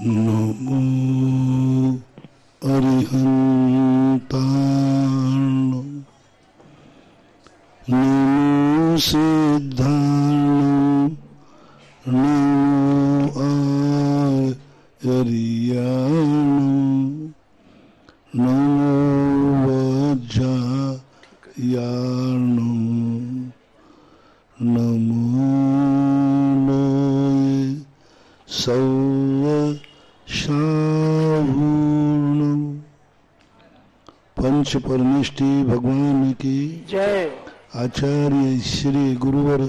नमो अरिहन्ताण नमो सिद्धाण नमो आर्याण नमो वज्रायाण नमो लोये सौशाहूर्णम। पंच परमेष्टि भगवान की जय। आचार्य श्री गुरुवर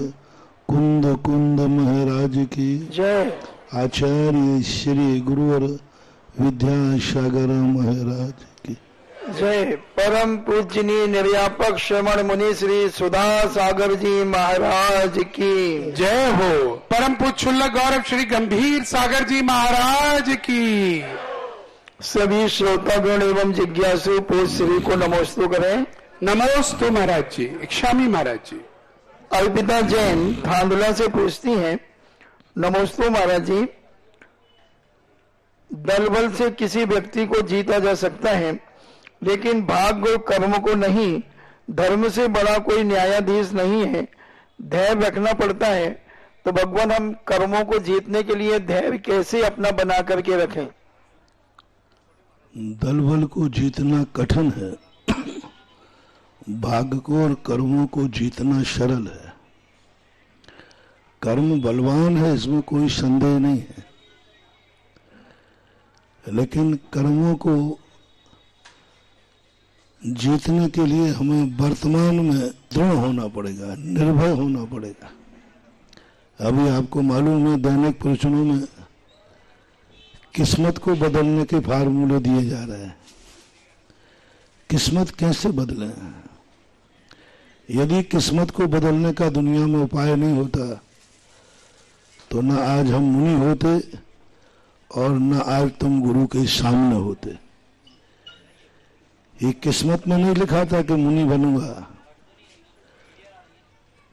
कुंद कुंद महाराज की जय। आचार्य श्री गुरुवर विद्यासागर महाराज की जय। परम पूजनीय निर्यापक श्रवण मुनि श्री सुधा सागर जी महाराज की जय हो। परम पूज्य गौरव श्री गंभीर सागर जी महाराज की। सभी श्रोतागण एवं जिज्ञासु पूज्य श्री को नमोस्तु करें। नमोस्तु महाराज जी। इक्षामी महाराज जी। अर्पिता जैन धांधुला से पूछती हैं, नमोस्तु महाराज जी, दल बल से किसी व्यक्ति को जीता जा सकता है, लेकिन भाग्य और कर्म को नहीं। धर्म से बड़ा कोई न्यायाधीश नहीं है, धैर्य रखना पड़ता है। तो भगवान, हम कर्मों को जीतने के लिए धैर्य कैसे अपना बना करके रखें? दल बल को जीतना कठिन है, भाग्य को और कर्मों को जीतना सरल है। कर्म बलवान है, इसमें कोई संदेह नहीं है, लेकिन कर्मों को जीतने के लिए हमें वर्तमान में दृढ़ होना पड़ेगा, निर्भय होना पड़ेगा। अभी आपको मालूम है, दैनिक प्रवचनों में किस्मत को बदलने के फार्मूले दिए जा रहे हैं। किस्मत कैसे बदलें? यदि किस्मत को बदलने का दुनिया में उपाय नहीं होता तो न आज हम मुनि होते और न आज तुम गुरु के सामने होते। ये किस्मत में नहीं लिखा था कि मुनि बनूंगा,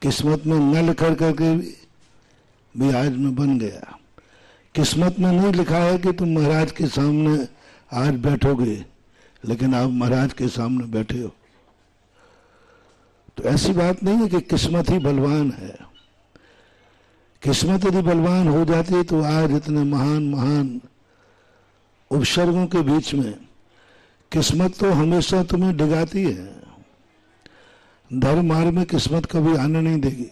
किस्मत में न लिखा करके भी आज मैं बन गया। किस्मत में नहीं लिखा है कि तुम महाराज के सामने आज बैठोगे, लेकिन आप महाराज के सामने बैठे हो। तो ऐसी बात नहीं है कि किस्मत ही बलवान है। किस्मत यदि बलवान हो जाती तो आज इतने महान महान उपसर्गों के बीच में किस्मत तो हमेशा तुम्हें डिगाती है। धर्म मार्ग में किस्मत कभी आने नहीं देगी।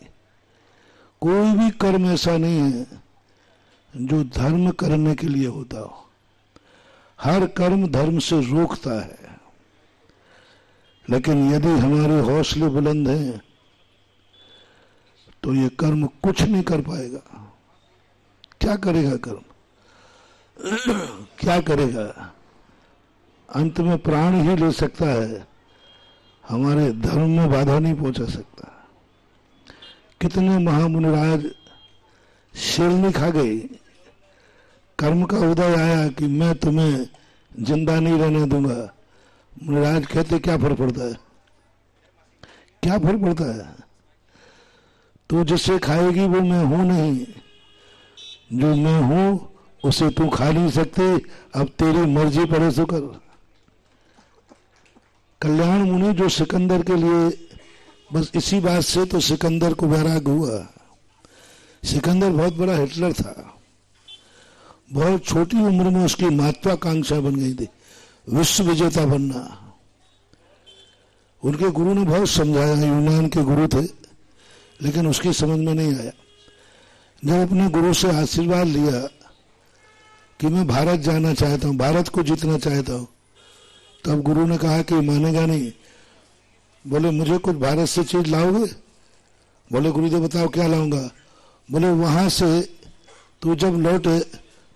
कोई भी कर्म ऐसा नहीं है जो धर्म करने के लिए होता हो। हर कर्म धर्म से रोकता है, लेकिन यदि हमारे हौसले बुलंद हैं तो ये कर्म कुछ नहीं कर पाएगा। क्या करेगा कर्म? क्या करेगा? अंत में प्राण ही ले सकता है, हमारे धर्म में बाधा नहीं पहुंचा सकता। कितने महामुनिराज शेर नहीं खा गए। कर्म का उदय आया कि मैं तुम्हें जिंदा नहीं रहने दूंगा। मुनिराज कहते क्या फर्क पड़ता है? क्या फर्क पड़ता है? तू जिसे खाएगी वो मैं हूं नहीं, जो मैं हूं उसे तू खा नहीं सकते। अब तेरी मर्जी पड़े सो कर। कल्याण मुनि जो सिकंदर के लिए बस इसी बात से तो सिकंदर को वैराग हुआ। सिकंदर बहुत बड़ा हिटलर था। बहुत छोटी उम्र में उसकी महत्वाकांक्षा बन गई थी, विश्व विजेता बनना। उनके गुरु ने बहुत समझाया, यूनान के गुरु थे, लेकिन उसकी समझ में नहीं आया। जब अपने गुरु से आशीर्वाद लिया कि मैं भारत जाना चाहता हूं, भारत को जीतना चाहता हूं, तब गुरु ने कहा कि मानेगा नहीं। बोले मुझे कुछ भारत से चीज लाओगे? बोले गुरुदेव बताओ क्या लाऊंगा? बोले वहां से तू जब लौटे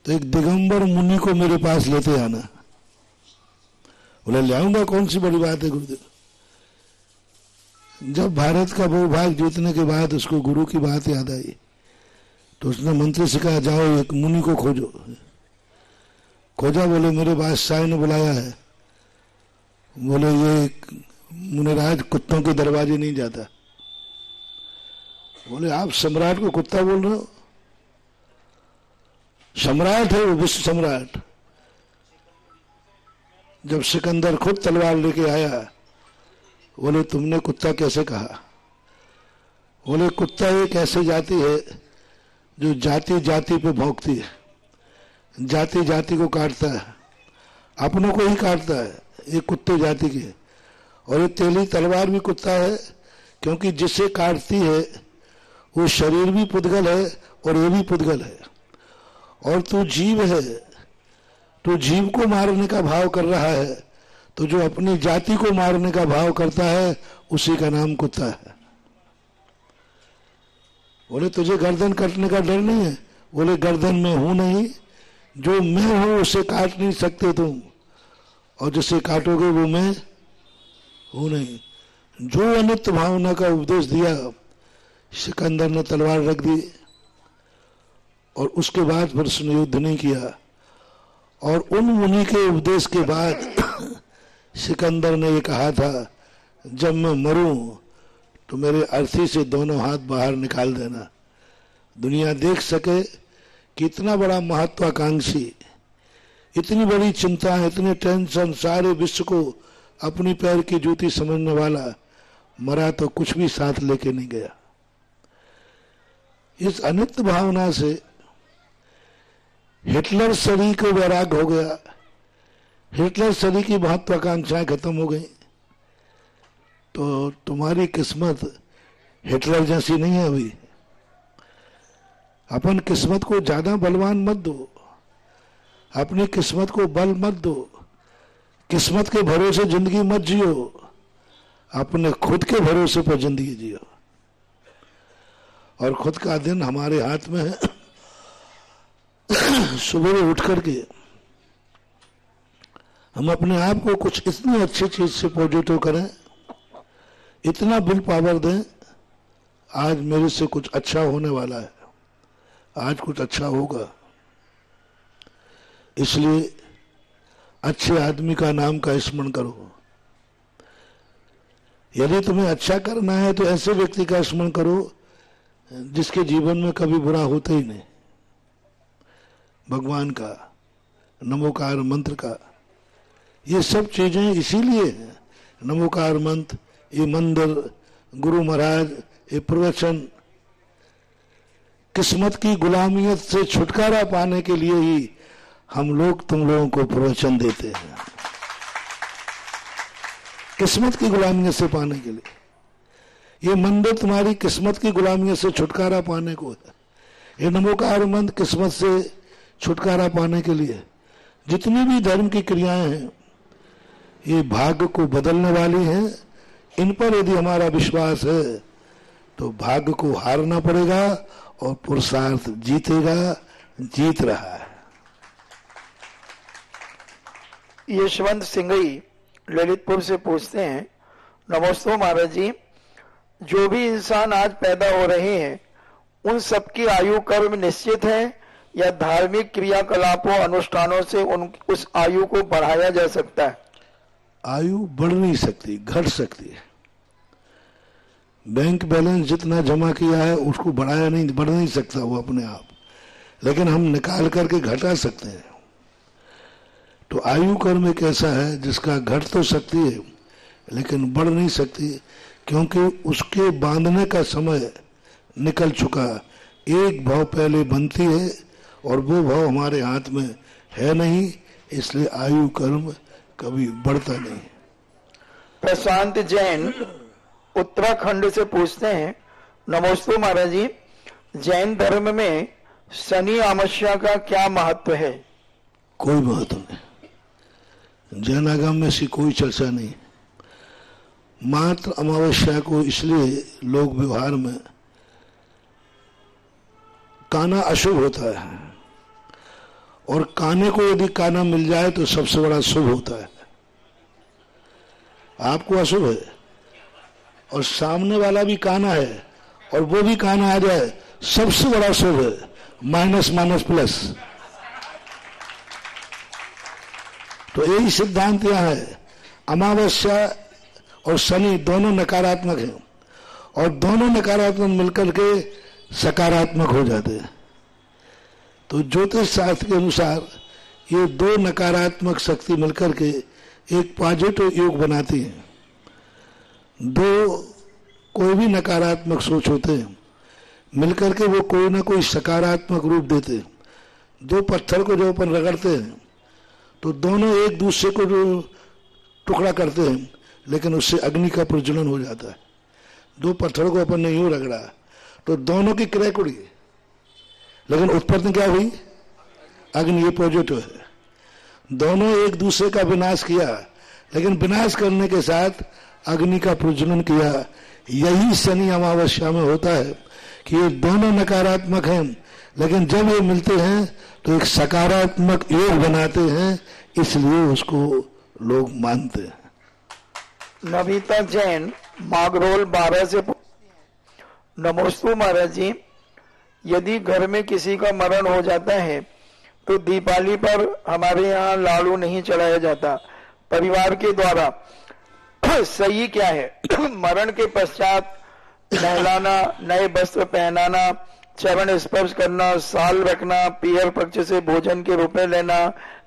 तो एक दिगंबर मुनि को मेरे पास लेते आना। बोले ले आऊंगा, कौन सी बड़ी बात है गुरुदेव। जब भारत का भूभाग जीतने के बाद उसको गुरु की बात याद आई तो उसने मंत्री से कहा जाओ एक मुनि को खोजो। खोजा, बोले मेरे बादशाह ने बुलाया है। बोले ये मुनिराज कुत्तों के दरवाजे नहीं जाता। बोले आप सम्राट को कुत्ता बोल रहे हो? सम्राट है वो, विश्व सम्राट। जब सिकंदर खुद तलवार लेके आया, बोले तुमने कुत्ता कैसे कहा? बोले कुत्ता एक ऐसी जाति है जो जाति जाति पे भौंकती है, जाति जाति को काटता है, अपनों को ही काटता है, ये कुत्ते जाति के। और ये तेली तलवार भी कुत्ता है, क्योंकि जिसे काटती है वो शरीर भी पुद्गल है और ये भी पुद्गल है। और तू जीव है, तो जीव को मारने का भाव कर रहा है, तो जो अपनी जाति को मारने का भाव करता है उसी का नाम कुत्ता है। बोले तुझे गर्दन कटने का डर नहीं है? बोले गर्दन में हूं नहीं, जो मैं हूं उसे काट नहीं सकते तुम, और जिसे काटोगे वो मैं हूं नहीं। जो अनित्य भावना का उपदेश दिया, सिकंदर ने तलवार रख दी और उसके बाद फिर उसने युद्ध नहीं किया। और उन मुनि के उपदेश के बाद सिकंदर ने ये कहा था, जब मैं मरूं तो मेरे अर्थी से दोनों हाथ बाहर निकाल देना, दुनिया देख सके कि इतना बड़ा महत्वाकांक्षी, इतनी बड़ी चिंता, इतने टेंशन, सारे विश्व को अपनी पैर की जूती समझने वाला मरा तो कुछ भी साथ लेके नहीं गया। इस अनित्य भावना से हिटलर शरीर को वैराग हो गया, हिटलर शरीर की महत्वाकांक्षाएं खत्म हो गई। तो तुम्हारी किस्मत हिटलर जैसी नहीं है अभी। अपन किस्मत को ज्यादा बलवान मत दो, अपनी किस्मत को बल मत दो, किस्मत के भरोसे जिंदगी मत जियो, अपने खुद के भरोसे पर जिंदगी जियो। और खुद का दिन हमारे हाथ में है। सुबह उठ करके हम अपने आप को कुछ इतनी अच्छी चीज से पॉजिटिव करें, इतना विल पावर दें, आज मेरे से कुछ अच्छा होने वाला है, आज कुछ अच्छा होगा। इसलिए अच्छे आदमी का नाम का स्मरण करो। यदि तुम्हें अच्छा करना है तो ऐसे व्यक्ति का स्मरण करो जिसके जीवन में कभी बुरा होता ही नहीं। भगवान का, नमोकार मंत्र का, ये सब चीजें इसीलिए हैं। नमोकार मंत्र, ये मंदिर, गुरु महाराज, ये प्रवचन, किस्मत की गुलामियत से छुटकारा पाने के लिए ही हम लोग तुम लोगों को प्रवचन देते हैं, किस्मत की गुलामियत से पाने के लिए। ये मंदिर तुम्हारी किस्मत की गुलामियत से छुटकारा पाने को है। ये नमोकार मंत्र किस्मत से छुटकारा पाने के लिए। जितनी भी धर्म की क्रियाएं हैं ये भाग्य को बदलने वाली हैं। इन पर यदि हमारा विश्वास है तो भाग्य को हारना पड़ेगा और पुरुषार्थ जीतेगा, जीत रहा है। यशवंत सिंघई ललितपुर से पूछते हैं, नमस्ते महाराज जी, जो भी इंसान आज पैदा हो रहे हैं उन सबकी आयु कर्म निश्चित है या धार्मिक क्रियाकलापों अनुष्ठानों से उस आयु को बढ़ाया जा सकता है? आयु बढ़ नहीं सकती, घट सकती है। बैंक बैलेंस जितना जमा किया है उसको बढ़ाया नहीं, बढ़ नहीं सकता वो अपने आप, लेकिन हम निकाल करके घटा सकते हैं। तो आयु कर्म एक ऐसा है जिसका घट तो सकती है लेकिन बढ़ नहीं सकती, क्योंकि उसके बांधने का समय निकल चुका। एक भाव पहले बनती है और वो भाव हमारे हाथ में है नहीं, इसलिए आयु कर्म कभी बढ़ता नहीं। प्रशांत जैन उत्तराखंड से पूछते हैं, नमस्ते महाराज जी, जैन धर्म में शनि अमावस्या का क्या महत्व है? कोई महत्व नहीं, जैन आगम में ऐसी कोई चर्चा नहीं। मात्र अमावस्या को इसलिए लोग व्यवहार में, काना अशुभ होता है और काने को यदि काना मिल जाए तो सबसे बड़ा शुभ होता है। आपको अशुभ है और सामने वाला भी काना है और वो भी काना आ जाए, सबसे बड़ा शुभ है। माइनस माइनस प्लस, तो यही सिद्धांत यहां है। अमावस्या और शनि दोनों नकारात्मक हैं और दोनों नकारात्मक मिलकर के सकारात्मक हो जाते हैं। तो ज्योतिष शास्त्र के अनुसार ये दो नकारात्मक शक्ति मिलकर के एक पॉजिटिव योग बनाती हैं। दो कोई भी नकारात्मक सोच होते हैं मिलकर के वो कोई ना कोई सकारात्मक रूप देते हैं। दो पत्थर को जो अपन रगड़ते हैं तो दोनों एक दूसरे को जो टुकड़ा करते हैं, लेकिन उससे अग्नि का प्रज्वलन हो जाता है। दो पत्थरों को अपन ने यूं रगड़ा तो दोनों की क्रैक उड़ी, लेकिन उत्पन्न क्या हुई? अग्नि। ये पॉजिटिव है। दोनों एक दूसरे का विनाश किया, लेकिन विनाश करने के साथ अग्नि का प्रज्वलन किया। यही शनि अमावस्या में होता है कि ये दोनों नकारात्मक हैं, लेकिन जब ये मिलते हैं तो एक सकारात्मक योग बनाते हैं, इसलिए उसको लोग मानते हैं। नविता जैन मागरोल 12 से नमोस्तु महाराज जी, यदि घर में किसी का मरण हो जाता है तो दीपावली पर हमारे यहाँ लाड़ू नहीं चढ़ाया जाता, परिवार के द्वारा सही क्या है? मरण के पश्चात नहलाना, नए वस्त्र पहनाना, चरण स्पर्श करना, साल रखना, पीहर पक्ष से भोजन के रुपए लेना,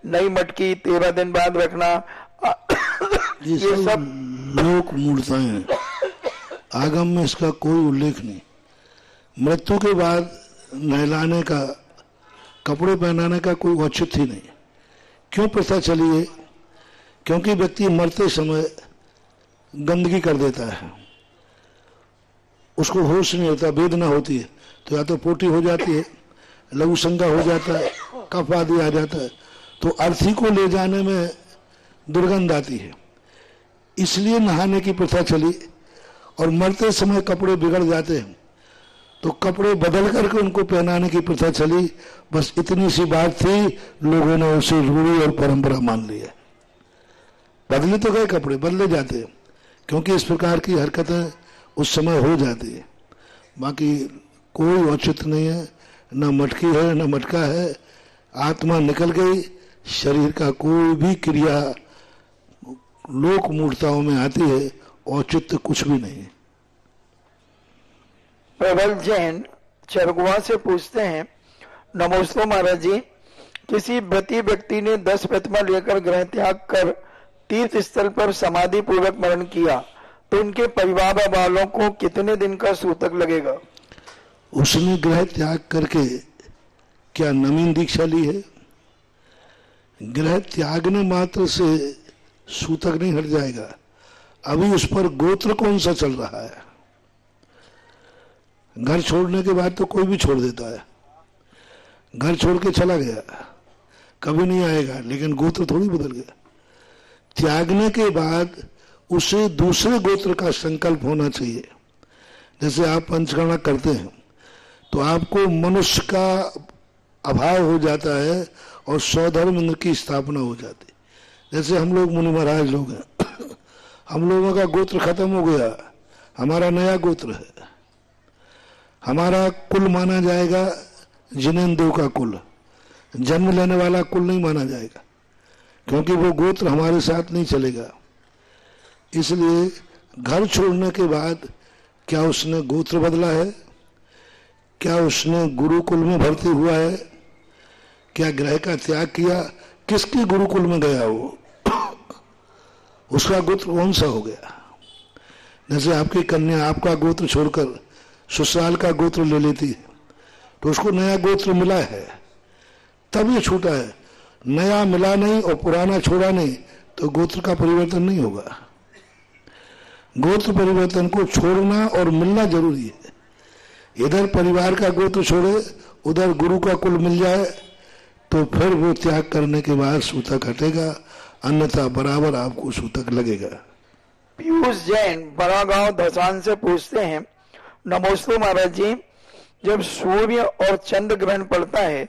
नई मटकी 13 दिन बाद रखना, ये सब लोक मूर्ताएं हैं। आगम में इसका कोई उल्लेख नहीं। मृत्यु के बाद नहलाने का, कपड़े पहनाने का कोई औचित्य ही नहीं। क्यों प्रथा चली है? क्योंकि व्यक्ति मरते समय गंदगी कर देता है, उसको होश नहीं होता, वेदना होती है तो या तो पोटी हो जाती है, लघु संज्ञा हो जाता है, कफ आदि आ जाता है, तो अर्थी को ले जाने में दुर्गंध आती है। इसलिए नहाने की प्रथा चली। और मरते समय कपड़े बिगड़ जाते हैं तो कपड़े बदल करके उनको पहनाने की प्रथा चली। बस इतनी सी बात थी, लोगों ने उसे रूढ़ी और परंपरा मान ली है। बदले तो गए कपड़े, बदले जाते हैं, क्योंकि इस प्रकार की हरकतें उस समय हो जाती है। बाकी कोई औचित्य नहीं है, न मटकी है न मटका है। आत्मा निकल गई, शरीर का कोई भी क्रिया लोक मूर्ताओं में आती है, औचित्य कुछ भी नहीं। प्रबल जैन चरगुआ से पूछते हैं, नमोस्तु महाराज जी, किसी व्रती व्यक्ति ने 10 प्रतिमा लेकर गृह त्याग कर तीर्थ स्थल पर समाधि पूर्वक मरण किया तो उनके परिवार वालों को कितने दिन का सूतक लगेगा? उसने गृह त्याग करके क्या नवीन दीक्षा ली है? गृह त्यागने मात्र से सूतक नहीं हट जाएगा। अभी उस पर गोत्र कौन सा चल रहा है? घर छोड़ने के बाद तो कोई भी छोड़ देता है। घर छोड़ के चला गया, कभी नहीं आएगा, लेकिन गोत्र थोड़ी बदल गया। त्यागने के बाद उसे दूसरे गोत्र का संकल्प होना चाहिए। जैसे आप पंचगणना करते हैं तो आपको मनुष्य का अभाव हो जाता है और स्वधर्म इंद्र की स्थापना हो जाती है। जैसे हम लोग मुनि महाराज लोग हैं, हम लोगों का गोत्र खत्म हो गया, हमारा नया गोत्र है। हमारा कुल माना जाएगा जिनेन्द्र का कुल, जन्म लेने वाला कुल नहीं माना जाएगा, क्योंकि वो गोत्र हमारे साथ नहीं चलेगा। इसलिए घर छोड़ने के बाद क्या उसने गोत्र बदला है? क्या उसने गुरुकुल में भर्ती हुआ है? क्या गृह का त्याग किया? किसके गुरुकुल में गया वो? उसका गोत्र कौन सा हो गया? जैसे आपकी कन्या आपका गोत्र छोड़कर ससुराल का गोत्र ले लेती है तो उसको नया गोत्र मिला है, तब ये छूटा है। नया मिला नहीं और पुराना छोड़ा नहीं तो गोत्र का परिवर्तन नहीं होगा। गोत्र परिवर्तन को छोड़ना और मिलना जरूरी है। इधर परिवार का गोत्र छोड़े, उधर गुरु का कुल मिल जाए तो फिर वो त्याग करने के बाद सूतक हटेगा, अन्यथा बराबर आपको सूतक लगेगा। पीयूष जैन बड़ा गांव धसान से पूछते हैं, नमोस्तु महाराज जी, जब सूर्य और चंद्र ग्रहण पड़ता है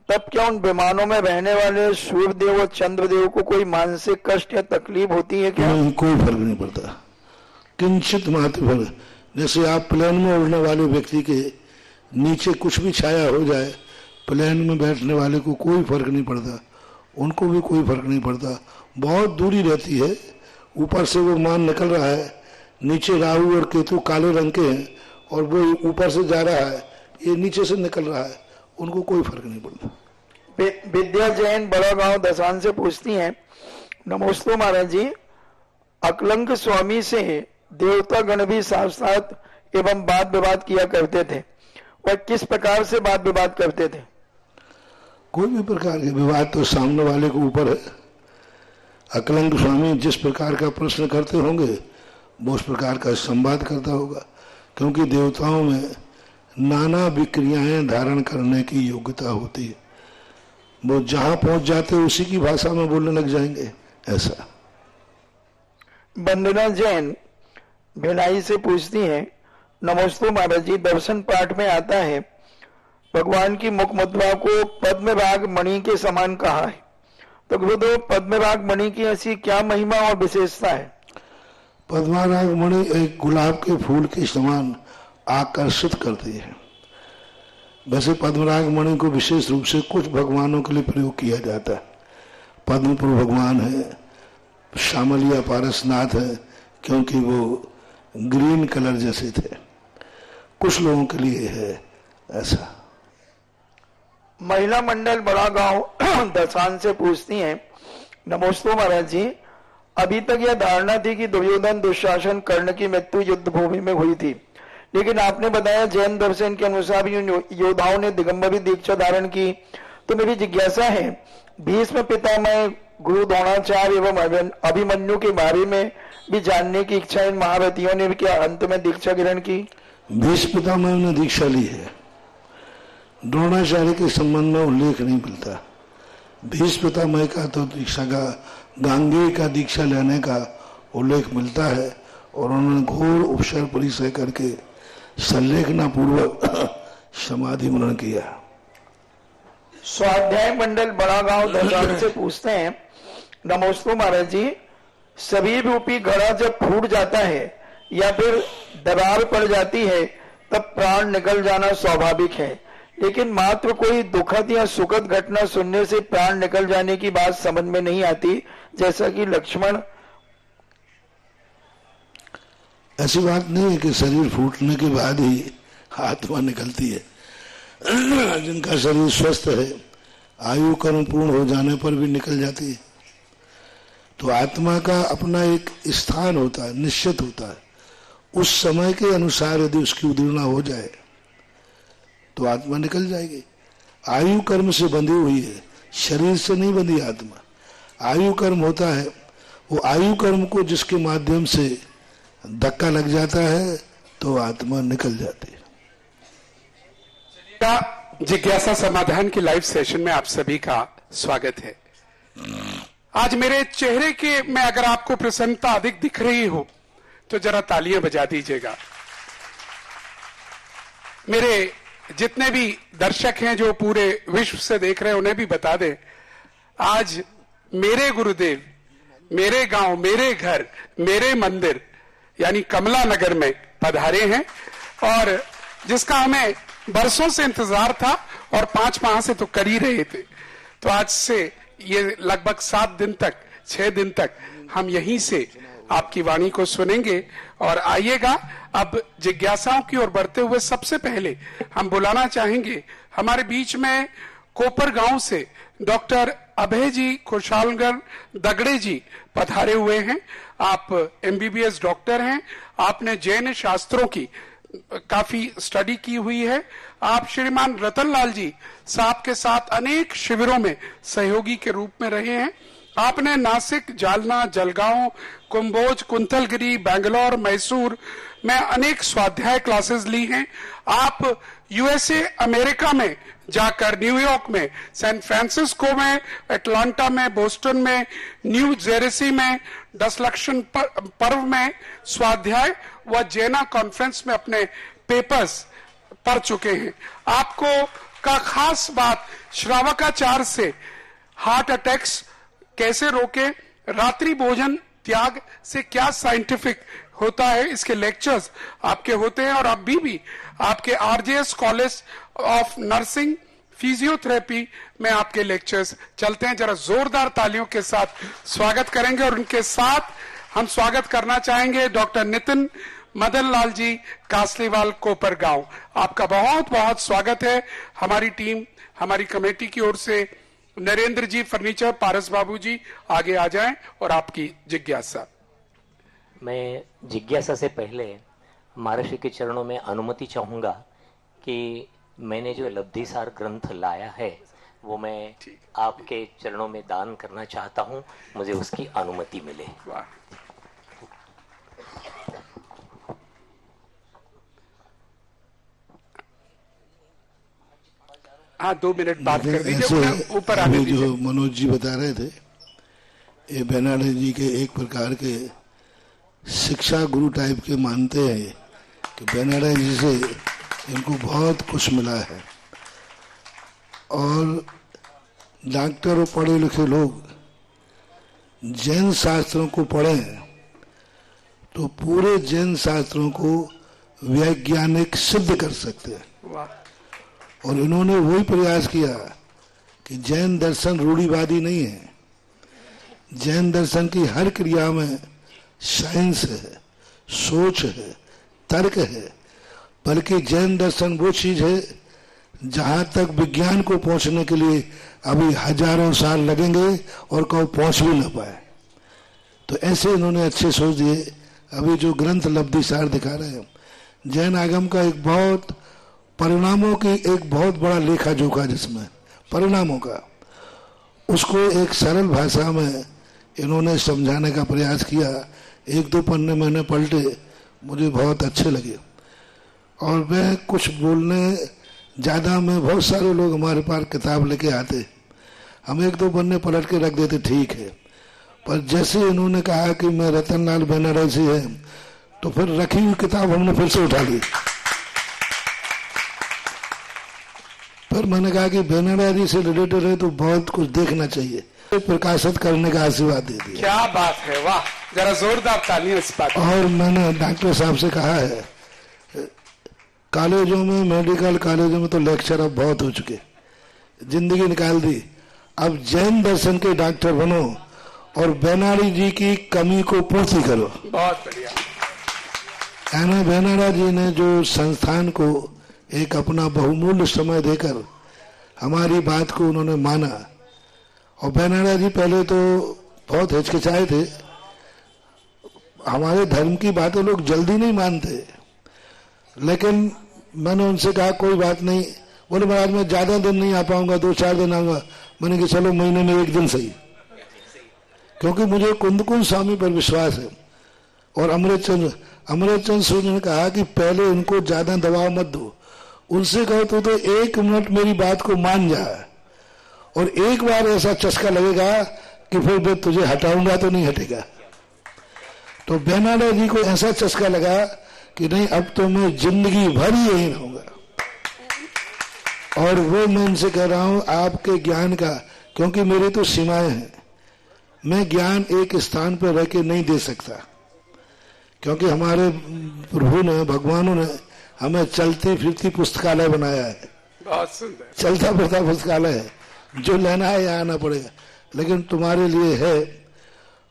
तब क्या उन विमानों में रहने वाले सूर्य देव और चंद्र देव को कोई मानसिक कष्ट या तकलीफ होती है क्या? नहीं, कोई फर्क नहीं पड़ता, किंचित मात्र फर्क। जैसे आप प्लेन में उड़ने वाले व्यक्ति के नीचे कुछ भी छाया हो जाए, प्लेन में बैठने वाले को कोई फर्क नहीं पड़ता, उनको भी कोई फर्क नहीं पड़ता। बहुत दूरी रहती है, ऊपर से वो मान निकल रहा है, नीचे राहु और केतु काले रंग के हैं और वो ऊपर से जा रहा है, ये नीचे से निकल रहा है, उनको कोई फर्क नहीं पड़ता। विद्या जैन बड़ा गांव दसान से पूछती हैं, नमोस्तु महाराज जी, अकलंक स्वामी से देवता गण भी साथ साथ एवं वाद विवाद किया करते थे, और किस प्रकार से वाद विवाद करते थे? कोई भी प्रकार के विवाद तो सामने वाले के ऊपर है। अकलंक स्वामी जिस प्रकार का प्रश्न करते होंगे वो उस प्रकार का संवाद करता होगा, क्योंकि देवताओं में नाना विक्रियाएं धारण करने की योग्यता होती है। वो जहां पहुंच जाते उसी की भाषा में बोलने लग जाएंगे, ऐसा। वंदना जैन भिलाई से पूछती हैं, नमोस्तु महाराज जी, दर्शन पाठ में आता है भगवान की मुख मुद्रा को पद्मराग मणि के समान कहा है, तो गुरुदेव पद्मराग मणि की ऐसी क्या महिमा और विशेषता है? पद्मराग मणि एक गुलाब के फूल के समान आकर्षित करती है। वैसे पद्मराग मणि को विशेष रूप से कुछ भगवानों के लिए प्रयोग किया जाता है। पद्मपुर भगवान है, श्यामलिया पारसनाथ है, क्योंकि वो ग्रीन कलर जैसे थे। कुछ लोगों के लिए है ऐसा। महिला मंडल बड़ा गांव दसान से पूछती हैं, नमोस्तु महाराज जी, अभी तक यह धारणा थी कि दुर्योधन दुशासन कर्ण की मृत्यु युद्ध भूमि में हुई थी, लेकिन आपने बताया जैन दर्शन के अनुसार योद्धाओं ने दिगंबरी दीक्षा धारण की। तो मेरी जिज्ञासा है, भीष्म पितामह गुरु द्रोणाचार्य एवं अभिमन्यु के बारे में भी जानने की इच्छा इन महारथियों ने भी क्या अंत में दीक्षा ग्रहण की? भीष्म पितामह ने दीक्षा ली है, द्रोणाचार्य के संबंध में उल्लेख नहीं मिलता। भीष्म पितामह का तो दीक्षा का गांगेय का दीक्षा लेने का उल्लेख मिलता है, और उन्होंने घोर उपसर परिचय करके संलेखना पूर्वक समाधि मनन किया। स्वाध्याय मंडल बड़ा गांव दसान से पूछते हैं, नमोस्तु महाराज जी, सभी रूपी घड़ा जब फूट जाता है या फिर दरार पड़ जाती है तब प्राण निकल जाना स्वाभाविक है, लेकिन मात्र कोई दुखद या सुखद घटना सुनने से प्राण निकल जाने की बात समझ में नहीं आती, जैसा कि लक्ष्मण। ऐसी बात नहीं है कि शरीर फूटने के बाद ही आत्मा निकलती है। जिनका शरीर स्वस्थ है, आयु कर्म पूर्ण हो जाने पर भी निकल जाती है। तो आत्मा का अपना एक स्थान होता है, निश्चित होता है। उस समय के अनुसार यदि उसकी उदीर्णा हो जाए तो आत्मा निकल जाएगी। आयु कर्म से बंधी हुई है, शरीर से नहीं बंधी आत्मा। आयु कर्म होता है, वो आयु कर्म को जिसके माध्यम से धक्का लग जाता है तो आत्मा निकल जाती है। जिज्ञासा समाधान की लाइव सेशन में आप सभी का स्वागत है। आज मेरे चेहरे के में अगर आपको प्रसन्नता अधिक दिख रही हो तो जरा तालियां बजा दीजिएगा। मेरे जितने भी दर्शक हैं जो पूरे विश्व से देख रहे हैं उन्हें भी बता दें, आज मेरे गुरुदेव मेरे गांव, मेरे घर, मेरे मंदिर यानी कमला नगर में पधारे हैं, और जिसका हमें बरसों से इंतजार था और 5 माह से तो कर ही रहे थे। तो आज से ये लगभग 7 दिन तक, 6 दिन तक हम यहीं से आपकी वाणी को सुनेंगे। और आइएगा, अब जिज्ञासाओं की ओर बढ़ते हुए सबसे पहले हम बुलाना चाहेंगे हमारे बीच में कोपर गांव से डॉक्टर अभय जी खुशालगर दगड़े जी पधारे हुए हैं। आप एमबीबीएस डॉक्टर हैं, आपने जैन शास्त्रों की काफी स्टडी की हुई है। आप श्रीमान रतनलाल जी साहब के साथ अनेक शिविरों में सहयोगी के रूप में रहे हैं। आपने नासिक, जालना, जलगांव, कुंभोज, कुंतलगिरी, बेंगलोर, मैसूर में अनेक स्वाध्याय क्लासेस ली हैं। आप यूएसए अमेरिका में जाकर, न्यूयॉर्क में, सैन फ्रांसिस्को में, एटलांटा में, बोस्टन में, न्यू जर्सी में, दशलक्षण पर्व में स्वाध्याय व जैना कॉन्फ्रेंस में अपने पेपर्स पढ़ चुके हैं। आपको का खास बात श्रावकाचार से हार्ट अटैक्स कैसे रोके, रात्रि भोजन त्याग से क्या साइंटिफिक होता है, इसके लेक्चर्स आपके होते हैं। और अभी भी आपके RJS college of nursing physiotherapy में आपके लेक्चर्स चलते हैं। जरा जोरदार तालियों के साथ स्वागत करेंगे। और उनके साथ हम स्वागत करना चाहेंगे डॉक्टर नितिन मदन लाल जी कासलीवाल कोपरगांव, आपका बहुत बहुत स्वागत है। हमारी टीम, हमारी कमेटी की ओर से नरेंद्र जी फर्नीचर, पारस बाबू जी आगे आ जाएं और आपकी जिज्ञासा। मैं जिज्ञासा से पहले महर्षि के चरणों में अनुमति चाहूंगा कि मैंने जो लब्धिसार ग्रंथ लाया है वो मैं आपके चरणों में दान करना चाहता हूं, मुझे उसकी अनुमति मिले। वाह। हाँ, 2 मिनट बात कर दीजिए, ऊपर आने दीजिए। जो मनोज जी बता रहे थे, ये बेनाडे जी के एक प्रकार के शिक्षा गुरु टाइप के मानते हैं कि बेनाडे जी से इनको बहुत कुछ मिला है। और डॉक्टर और पढ़े लिखे लोग जैन शास्त्रों को पढ़ें तो पूरे जैन शास्त्रों को वैज्ञानिक सिद्ध कर सकते हैं। और इन्होंने वही प्रयास किया कि जैन दर्शन रूढ़िवादी नहीं है। जैन दर्शन की हर क्रिया में साइंस है, सोच है, तर्क है, बल्कि जैन दर्शन वो चीज है जहां तक विज्ञान को पहुंचने के लिए अभी हजारों साल लगेंगे और कभी पहुंच भी न पाए। तो ऐसे इन्होंने अच्छे सोच दिए। अभी जो ग्रंथ लब्धिसार दिखा रहे हैं, जैन आगम का एक बहुत परिणामों की एक बहुत बड़ा लेखा जोखा, जिसमें परिणामों का उसको एक सरल भाषा में इन्होंने समझाने का प्रयास किया। 1-2 पन्ने मैंने पलटे, मुझे बहुत अच्छे लगे। और मैं कुछ बोलने ज़्यादा में, बहुत सारे लोग हमारे पास किताब लेके आते, हम 1-2 पन्ने पलट के रख देते, ठीक है। पर जैसे इन्होंने कहा कि मैं रतनलाल बनारसी है, तो फिर रखी हुई किताब हमने फिर से उठा ली। फिर मैंने कहा कि बेनाडा से रिलेटेड है तो बहुत कुछ देखना चाहिए, तो प्रकाशित करने का आशीर्वाद दे दिया। क्या बात है, वाह, जरा जोरदार तालियां इस बात। और मैंने डॉक्टर साहब से कहा है, कॉलेजों में, मेडिकल कॉलेजों में तो लेक्चर अब बहुत हो चुके, जिंदगी निकाल दी। अब जैन दर्शन के डॉक्टर बनो और बेनाडी जी की कमी को पूर्ति करो। बहुत बढ़िया। यानी बेनाडा जी ने जो संस्थान को एक अपना बहुमूल्य समय देकर हमारी बात को उन्होंने माना। और बेनाडा जी पहले तो बहुत हिचकिचाए थे, हमारे धर्म की बातें लोग जल्दी नहीं मानते, लेकिन मैंने उनसे कहा कोई बात नहीं। बोले महाराज मैं ज्यादा दिन नहीं आ पाऊंगा, 2-4 दिन आऊंगा। मैंने कहा चलो महीने में 1 दिन सही, क्योंकि मुझे कुंदकुंज स्वामी पर विश्वास है। और अमृतचंद सूर्य ने कहा कि पहले उनको ज्यादा दबाव मत दो, उनसे कहो तो 1 मिनट मेरी बात को मान जा, और एक बार ऐसा चस्का लगेगा कि फिर मैं तुझे हटाऊंगा तो नहीं हटेगा। तो बेनाडा जी को ऐसा चस्का लगा कि नहीं, अब तो मैं जिंदगी भर ही यही रहूंगा। और वो मैं इनसे कह रहा हूं आपके ज्ञान का, क्योंकि मेरी तो सीमाएं हैं, मैं ज्ञान एक स्थान पर रह के नहीं दे सकता, क्योंकि हमारे प्रभु ने, भगवानों ने हमें चलती फिरती पुस्तकालय बनाया है। बहुत सुंदर। चलता फिरता पुस्तकालय है, जो लेना है यहाँ आना पड़ेगा, लेकिन तुम्हारे लिए है।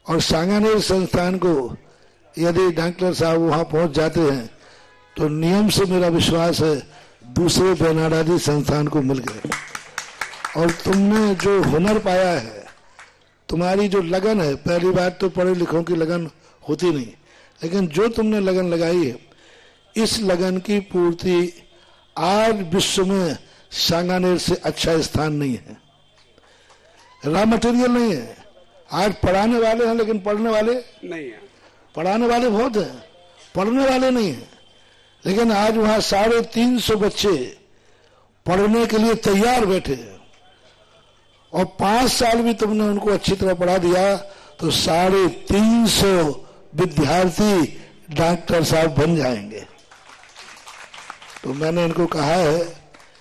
और सांगानेर संस्थान को यदि डॉक्टर साहब वहां पहुंच जाते हैं तो नियम से मेरा विश्वास है दूसरे बेनाडा जी संस्थान को मिल गए। और तुमने जो हुनर पाया है, तुम्हारी जो लगन है, पहली बात तो पढ़े लिखों की लगन होती नहीं, लेकिन जो तुमने लगन लगाई है, इस लगन की पूर्ति आज विश्व में सांगानेर से अच्छा स्थान नहीं है। रॉ मटेरियल नहीं है, आज पढ़ाने वाले हैं लेकिन पढ़ने वाले नहीं है। पढ़ाने वाले बहुत हैं, पढ़ने वाले नहीं हैं। लेकिन आज वहां 350 बच्चे पढ़ने के लिए तैयार बैठे हैं, और 5 साल भी तुमने उनको अच्छी तरह पढ़ा दिया तो 350 विद्यार्थी डॉक्टर साहब बन जाएंगे। तो मैंने इनको कहा है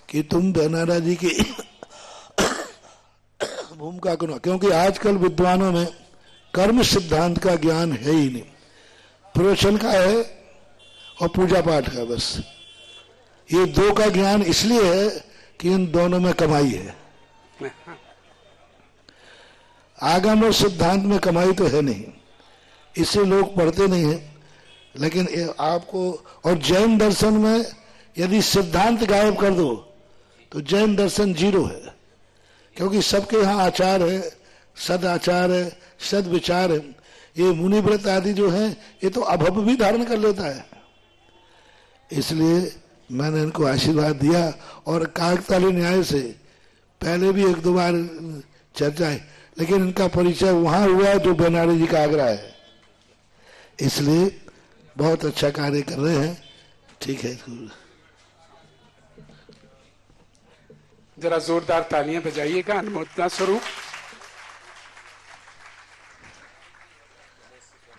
कि तुम बेनाडा जी की भूमिका करो, क्योंकि आजकल विद्वानों में कर्म सिद्धांत का ज्ञान है ही नहीं, प्रवचन का है और पूजा पाठ का, बस ये 2 का ज्ञान इसलिए है कि इन दोनों में कमाई है। आगम और सिद्धांत में कमाई तो है नहीं, इससे लोग पढ़ते नहीं है। लेकिन आपको, और जैन दर्शन में यदि सिद्धांत गायब कर दो तो जैन दर्शन जीरो है, क्योंकि सबके यहाँ आचार है, सद आचार है, सद विचार है। ये मुनिव्रत आदि जो है ये तो अभव भी धारण कर लेता है। इसलिए मैंने इनको आशीर्वाद दिया, और काकताली न्याय से पहले भी एक दो बार चर्चा है, लेकिन इनका परिचय वहां हुआ जो बनारस जी का आग्रह है। इसलिए बहुत अच्छा कार्य कर रहे हैं। ठीक है, जरा जोरदार तालियां बजाइएगा अनुमोदना स्वरूप।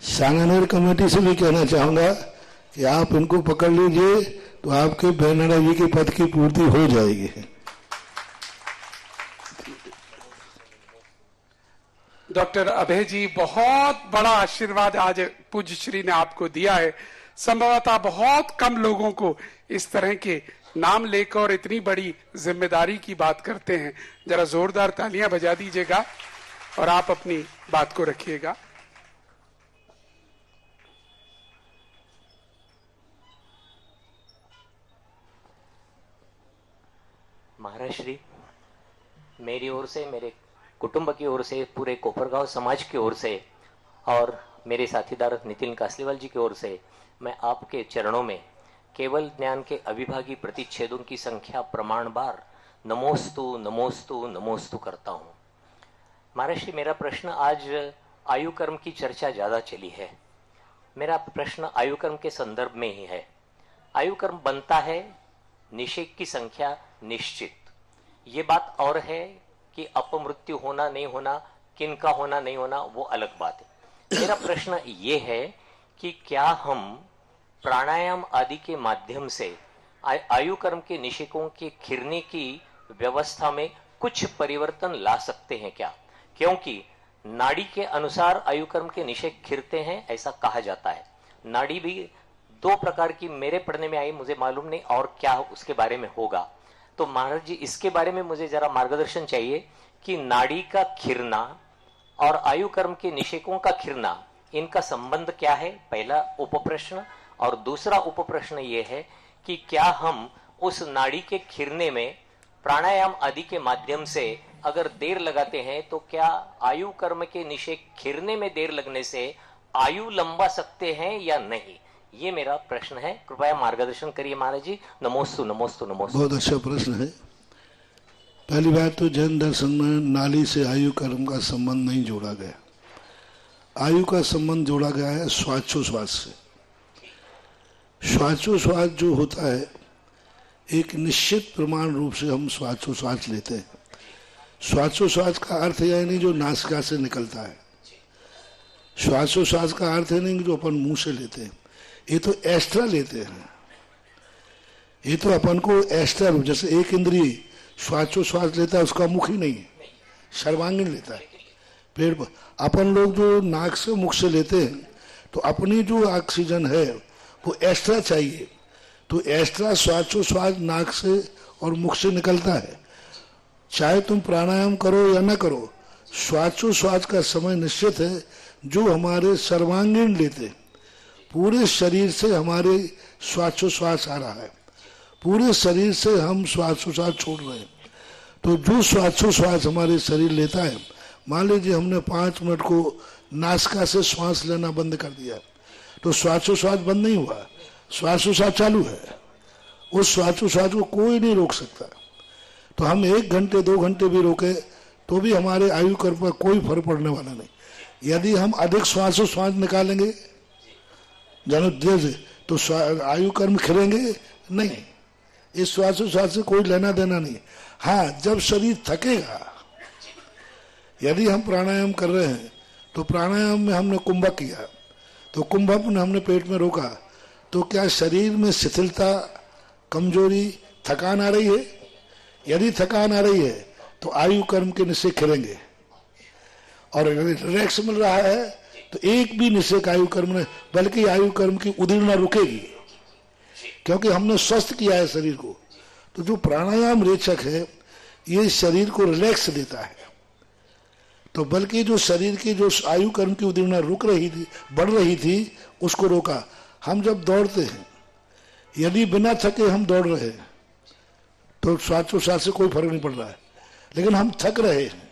सांगानेर कमेटी से भी कहना चाहूंगा कि आप इनको पकड़ लीजिए तो आपके बेनारा जी के पद की पूर्ति हो जाएगी। डॉक्टर अभय जी, बहुत बड़ा आशीर्वाद आज पूज्य श्री ने आपको दिया है। संभवतः बहुत कम लोगों को इस तरह के नाम लेकर इतनी बड़ी जिम्मेदारी की बात करते हैं। जरा जोरदार तालियां बजा दीजिएगा और आप अपनी बात को रखिएगा। महाराज श्री, मेरी ओर से, मेरे कुटुंब की ओर से, पूरे कोपरगांव समाज की ओर से और मेरे साथीदार नितिन कासलीवाल जी की ओर से मैं आपके चरणों में केवल ज्ञान के अविभागी प्रतिच्छेदों की संख्या प्रमाण बार नमोस्तु नमोस्तु नमोस्तु करता हूँ। महाराज श्री, मेरा प्रश्न आज आयु कर्म की चर्चा ज्यादा चली है। मेरा प्रश्न आयु कर्म के संदर्भ में ही है। आयु कर्म बनता है निषेक की संख्या निश्चित, ये बात और है कि अपमृत्यु होना नहीं होना, किनका होना नहीं होना, वो अलग बात है। मेरा प्रश्न ये है कि क्या हम प्राणायाम आदि के माध्यम से आयु कर्म के निषेकों के खिरने की व्यवस्था में कुछ परिवर्तन ला सकते हैं क्या? क्योंकि नाड़ी के अनुसार आयु कर्म के निषेक खिरते हैं ऐसा कहा जाता है। नाड़ी भी दो प्रकार की मेरे पढ़ने में आई, मुझे मालूम नहीं और क्या उसके बारे में होगा। तो महाराज जी, इसके बारे में मुझे जरा मार्गदर्शन चाहिए कि नाड़ी का खिरना और आयु कर्म के निषेकों का खिरना, इनका संबंध क्या है, पहला उपप्रश्न। और दूसरा उपप्रश्न ये है कि क्या हम उस नाड़ी के खिरने में प्राणायाम आदि के माध्यम से अगर देर लगाते हैं तो क्या आयु कर्म के निषेक खिरने में देर लगने से आयु लंबा सकते हैं या नहीं? ये मेरा प्रश्न है, कृपया मार्गदर्शन करिए महाराज जी। नमोस्तु नमोस्तु नमोस्तु। बहुत अच्छा प्रश्न है। पहली बात तो जैन दर्शन में नाली से आयु कर्म का संबंध नहीं जोड़ा गया। आयु का संबंध जोड़ा गया है श्वासोश्वास से। श्वासोश्वास जो होता है, एक निश्चित प्रमाण रूप से हम श्वासोश्वास लेते हैं। श्वासोश्वास का अर्थ यह नहीं जो नासिका से निकलता है। श्वासोश्वास का अर्थ है नहीं जो अपन मुंह से लेते हैं, ये तो एक्स्ट्रा लेते हैं। ये तो अपन को एक्स्ट्रा, जैसे एक इंद्रिय श्वासोश्वास लेता है उसका मुख ही नहीं है, सर्वांगीण लेता है। पेड़ पर अपन लोग जो नाक से मुख से लेते हैं तो अपनी जो ऑक्सीजन है वो एक्स्ट्रा चाहिए, तो एक्स्ट्रा श्वासोश्वास नाक से और मुख से निकलता है। चाहे तुम प्राणायाम करो या न करो, श्वासोश्वास का समय निश्चित है जो हमारे सर्वांगीण लेते। पूरे शरीर से हमारे श्वासोश्वास आ रहा है, पूरे शरीर से हम श्वासोश्वास छोड़ रहे हैं। तो जो श्वासोश्वास हमारे शरीर लेता है, मान लीजिए हमने 5 मिनट को नासिका से श्वास लेना बंद कर दिया तो श्वासोश्वास बंद नहीं हुआ, श्वासोश्वास चालू है। उस श्वासोश्वास को कोई नहीं रोक सकता। तो हम 1 घंटे 2 घंटे भी रोके तो भी हमारे आयु कर्म पर कोई फर्क पड़ने वाला नहीं। यदि हम अधिक श्वासोश्वास निकालेंगे जानो देर से तो आयु कर्म खिलेंगे नहीं। इस श्वासोश्वास से कोई लेना देना नहीं। हाँ, जब शरीर थकेगा, यदि हम प्राणायाम कर रहे हैं तो प्राणायाम में हमने कुंभक किया तो कुंभक में हमने पेट में रोका, तो क्या शरीर में शिथिलता, कमजोरी, थकान आ रही है? यदि थकान आ रही है तो आयु कर्म के निषेक खिलेंगे। और रिलैक्स मिल रहा है तो एक भी निषेक आयु कर्म ने, बल्कि आयु कर्म की उदीर्णा रुकेगी, क्योंकि हमने स्वस्थ किया है शरीर को। तो जो प्राणायाम रेचक है ये शरीर को रिलैक्स देता है। तो बल्कि जो शरीर की जो आयु कर्म की उदीर्णा रुक रही थी, बढ़ रही थी, उसको रोका। हम जब दौड़ते हैं, यदि बिना थके हम दौड़ रहे हैं तो श्वासोच्छ्वास से कोई फर्क नहीं पड़ रहा है, लेकिन हम थक रहे हैं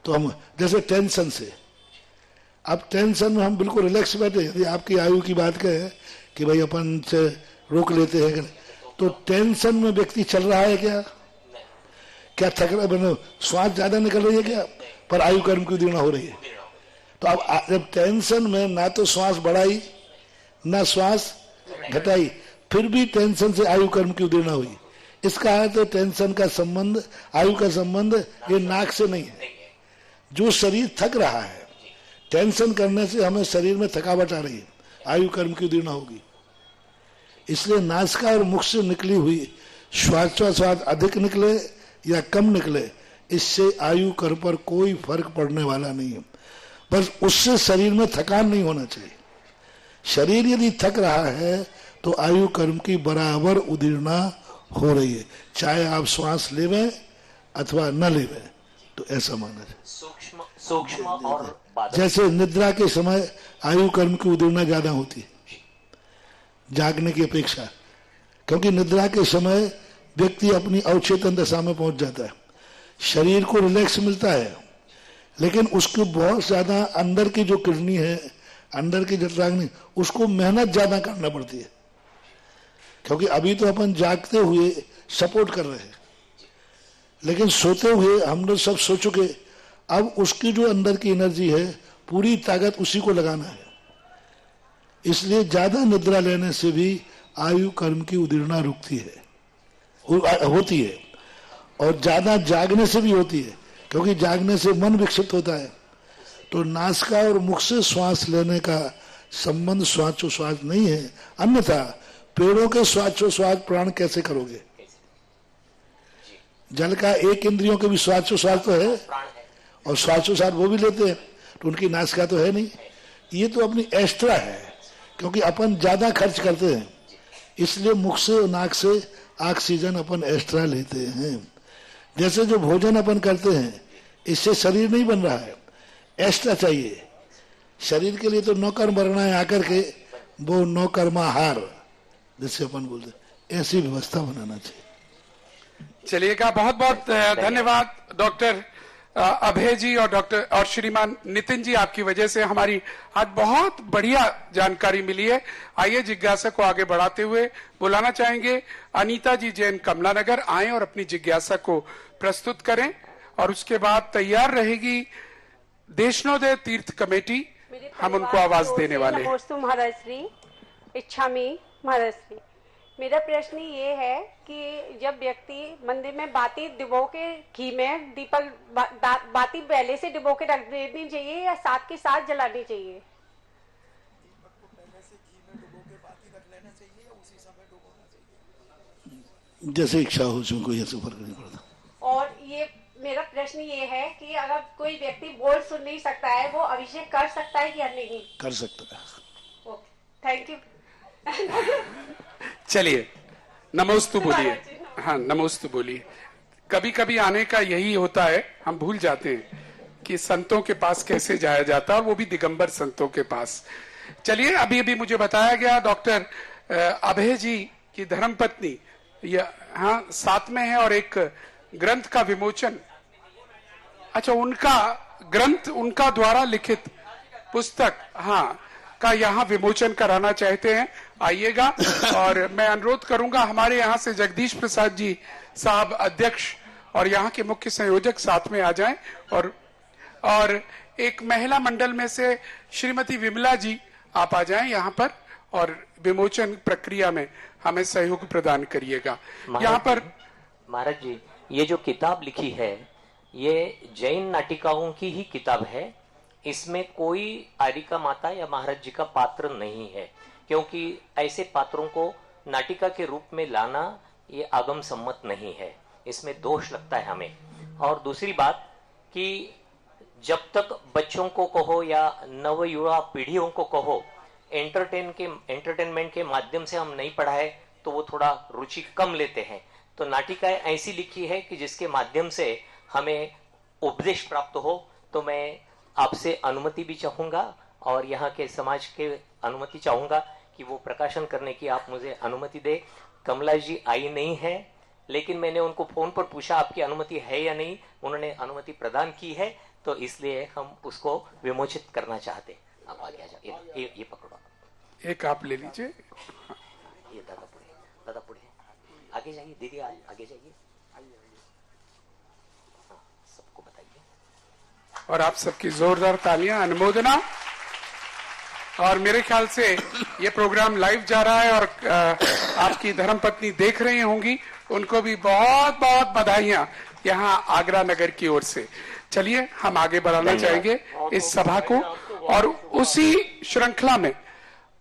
तो हम, जैसे टेंशन से, अब टेंशन में हम बिल्कुल रिलैक्स बैठे, यदि आपकी आयु की बात करें कि भाई अपन से रोक लेते हैं, तो टेंशन में व्यक्ति चल रहा है क्या थक रहा है, श्वास ज्यादा निकल रही है क्या, पर आयु कर्म की उदीर्णा हो रही है। तो अब जब टेंशन में ना तो श्वास बढ़ाई ना श्वास घटाई, फिर भी टेंशन से आयु कर्म की उदीर्णा हुई। इसका अर्थ तो टेंशन का संबंध, आयु का संबंध ये नाक से नहीं है। जो शरीर थक रहा है, टेंशन करने से हमें शरीर में थकावट आ रही है, आयु कर्म की उदीर्णा होगी। इसलिए नासिका और मुख से निकली हुई श्वासोच्छ्वास अधिक निकले या कम निकले, इससे आयु कर्म पर कोई फर्क पड़ने वाला नहीं है। बस उससे शरीर में थकान नहीं होना चाहिए। शरीर यदि थक रहा है तो आयु कर्म की बराबर उदीर्णा हो रही है, चाहे आप श्वास लेवें अथवा न लेवें, तो ऐसा माना जाए। सूक्ष्म और जैसे निद्रा के समय आयु कर्म की उदीर्णा ज्यादा होती है जागने की अपेक्षा, क्योंकि निद्रा के समय व्यक्ति अपनी अवचेतन दशा में पहुंच जाता है, शरीर को रिलैक्स मिलता है, लेकिन उसकी बहुत ज्यादा अंदर की जो किडनी है, अंदर की जठराग्नि, उसको मेहनत ज्यादा करना पड़ती है। क्योंकि अभी तो अपन जागते हुए सपोर्ट कर रहे हैं, लेकिन सोते हुए हम लोग सब सो चुके, अब उसकी जो अंदर की एनर्जी है पूरी ताकत उसी को लगाना है। इसलिए ज्यादा निद्रा लेने से भी आयु कर्म की उदीर्णा रुकती है, होती है, और ज्यादा जागने से भी होती है, क्योंकि जागने से मन विक्षिप्त होता है। तो नासिका और मुख से श्वास लेने का संबंध श्वासोच्छ्वास नहीं है, अन्यथा पेड़ों के श्वासोच्छ्वास प्राण कैसे करोगे? जल का एक इंद्रियों के भी श्वासोच्छ्वास तो है, और श्वासोच्छ्वास वो भी लेते हैं, तो उनकी नासिका तो है नहीं। ये तो अपनी एक्स्ट्रा है, क्योंकि अपन ज्यादा खर्च करते हैं, इसलिए मुख से और नाक से ऑक्सीजन अपन एक्स्ट्रा लेते हैं। जैसे जो भोजन अपन करते हैं, इससे शरीर नहीं बन रहा है, एक्स्ट्रा चाहिए। शरीर के लिए तो नौकर मरना है आकर के, वो नौकर्माहार जिससे अपन बोलते, ऐसी व्यवस्था बनाना चाहिए। चलिएगा, बहुत बहुत धन्यवाद डॉक्टर अभय जी और श्रीमान नितिन जी, आपकी वजह से हमारी आज बहुत बढ़िया जानकारी मिली है। आइए जिज्ञासा को आगे बढ़ाते हुए बुलाना चाहेंगे अनीता जी जैन कमला नगर, आए और अपनी जिज्ञासा को प्रस्तुत करें, और उसके बाद तैयार रहेगी देशनोदय तीर्थ कमेटी, हम उनको आवाज देने वाले हैं। नमोस्तु महाराज श्री, इच्छामि महाराज श्री। मेरा प्रश्न ये है कि जब व्यक्ति मंदिर में बाती डिबो के घी में दीपक बाती पहले से डिबो के रख देनी चाहिए या साथ के साथ जलानी चाहिए? जैसे इच्छा हो, उसमें कोई ऐसा फर्क नहीं पड़ता। और ये मेरा प्रश्न ये है कि अगर कोई व्यक्ति बोल सुन नहीं सकता है, वो अभिषेक कर सकता है या नहीं? कर सकता है। Okay, thank you. चलिए, नमोस्तु बोलिए। हाँ, नमोस्तु बोलिए। कभी कभी आने का यही होता है, हम भूल जाते हैं कि संतों के पास कैसे जाया जाता है, वो भी दिगंबर संतों के पास। चलिए, अभी अभी मुझे बताया गया डॉक्टर अभय जी की धर्मपत्नी हाँ साथ में है, और एक ग्रंथ का विमोचन, अच्छा उनका ग्रंथ, उनका द्वारा लिखित पुस्तक हाँ का यहाँ विमोचन कराना चाहते हैं। आइएगा, और मैं अनुरोध करूंगा हमारे यहाँ से जगदीश प्रसाद जी साहब अध्यक्ष और यहाँ के मुख्य संयोजक साथ में आ जाएं, और एक महिला मंडल में से श्रीमती विमला जी आप आ जाएं यहाँ पर, और विमोचन प्रक्रिया में हमें सहयोग प्रदान करिएगा। यहाँ पर महाराज जी, ये जो किताब लिखी है ये जैन नाटिकाओं की ही किताब है, इसमें कोई आरिका माता या महाराज जी का पात्र नहीं है, क्योंकि ऐसे पात्रों को नाटिका के रूप में लाना ये आगम सम्मत नहीं है, इसमें दोष लगता है हमें। और दूसरी बात कि जब तक बच्चों को कहो या नव युवा पीढ़ियों को कहो एंटरटेनमेंट के माध्यम से हम नहीं पढ़ाए तो वो थोड़ा रुचि कम लेते हैं। तो नाटिकाएं ऐसी लिखी है कि जिसके माध्यम से हमें उपदेश प्राप्त हो। तो मैं आपसे अनुमति भी चाहूंगा और यहाँ के समाज के अनुमति चाहूंगा कि वो प्रकाशन करने की आप मुझे अनुमति दे। कमला जी आई नहीं है, लेकिन मैंने उनको फोन पर पूछा आपकी अनुमति है या नहीं, उन्होंने अनुमति प्रदान की है, तो इसलिए हम उसको विमोचित करना चाहते। आप आगे आ जाओ, ये पकड़ो, एक आप ले लीजिए। ये दादा पुढ़े आगे जाइए, दीदी आगे जाइए, सबको बताइए। और आप सबकी जोरदार तालियां, अनुमोदना। और मेरे ख्याल से ये प्रोग्राम लाइव जा रहा है और आपकी धर्मपत्नी देख रही होंगी, उनको भी बहुत बहुत बधाइयां यहाँ आगरा नगर की ओर से। चलिए हम आगे बढ़ाना चाहेंगे इस सभा को, और उसी श्रृंखला में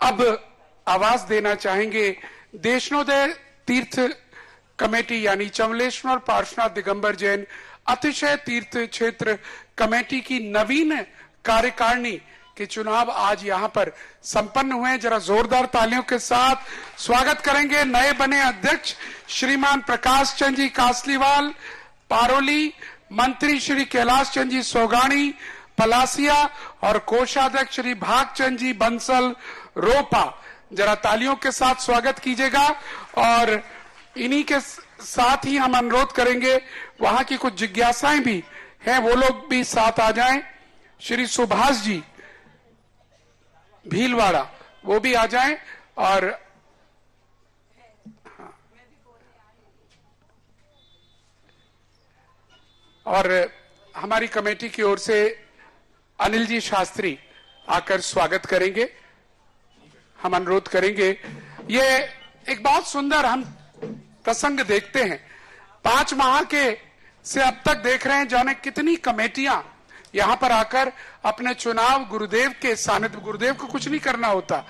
अब आवाज देना चाहेंगे देशनोदय तीर्थ कमेटी यानी चमलेश्वर पार्श्वनाथ दिगंबर जैन अतिशय तीर्थ क्षेत्र कमेटी की नवीन कार्यकारिणी के चुनाव आज यहाँ पर संपन्न हुए। जरा जोरदार तालियों के साथ स्वागत करेंगे नए बने अध्यक्ष श्रीमान प्रकाश चंद जी कासलीवाल पारोली, मंत्री श्री कैलाश चंद जी सोगानी पलासिया और कोषाध्यक्ष श्री भागचंद जी बंसल रोपा। जरा तालियों के साथ स्वागत कीजिएगा। और इन्हीं के साथ ही हम अनुरोध करेंगे, वहां की कुछ जिज्ञासाएं भी हैं, वो लोग भी साथ आ जाएं। श्री सुभाष जी भीलवाड़ा वो भी आ जाएं। और हमारी कमेटी की ओर से अनिल जी शास्त्री आकर स्वागत करेंगे। हम अनुरोध करेंगे, ये एक बहुत सुंदर हम प्रसंग देखते हैं। 5 माह के से अब तक देख रहे हैं जाने कितनी कमेटियां यहां पर आकर अपने चुनाव गुरुदेव के सानिध्य, गुरुदेव को कुछ नहीं करना होता,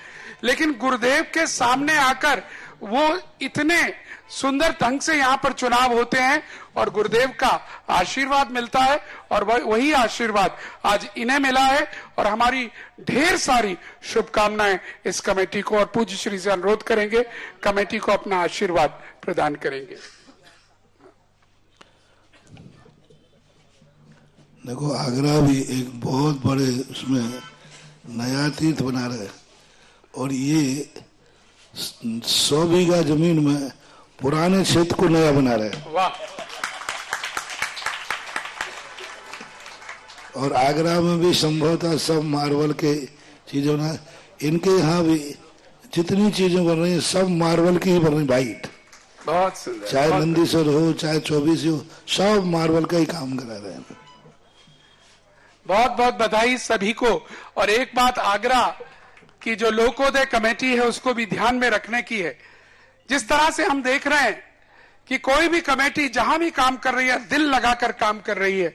लेकिन गुरुदेव के सामने आकर वो इतने सुंदर ढंग से यहाँ पर चुनाव होते हैं और गुरुदेव का आशीर्वाद मिलता है। और वही आशीर्वाद आज इन्हें मिला है और हमारी ढेर सारी शुभकामनाएं इस कमेटी को। और पूज्य श्री से अनुरोध करेंगे कमेटी को अपना आशीर्वाद प्रदान करेंगे। देखो, आगरा भी एक बहुत बड़े उसमें नया तीर्थ बना रहे हैं और ये 100 बीघा जमीन में पुराने क्षेत्र को नया बना रहे हैं। वाह। और आगरा में भी संभवतः सब मार्बल के चीजें बना, इनके यहाँ भी जितनी चीजें बन रही हैं सब मार्बल की ही बन रही, वाइट। बहुत सुंदर। चाहे नंदीसर हो चाहे 24 हो, सब मार्बल का ही काम करा रहे हैं। बहुत बहुत बधाई सभी को। और एक बात आगरा की जो लोकोदय कमेटी है उसको भी ध्यान में रखने की है। जिस तरह से हम देख रहे हैं कि कोई भी कमेटी जहां भी काम कर रही है दिल लगाकर काम कर रही है,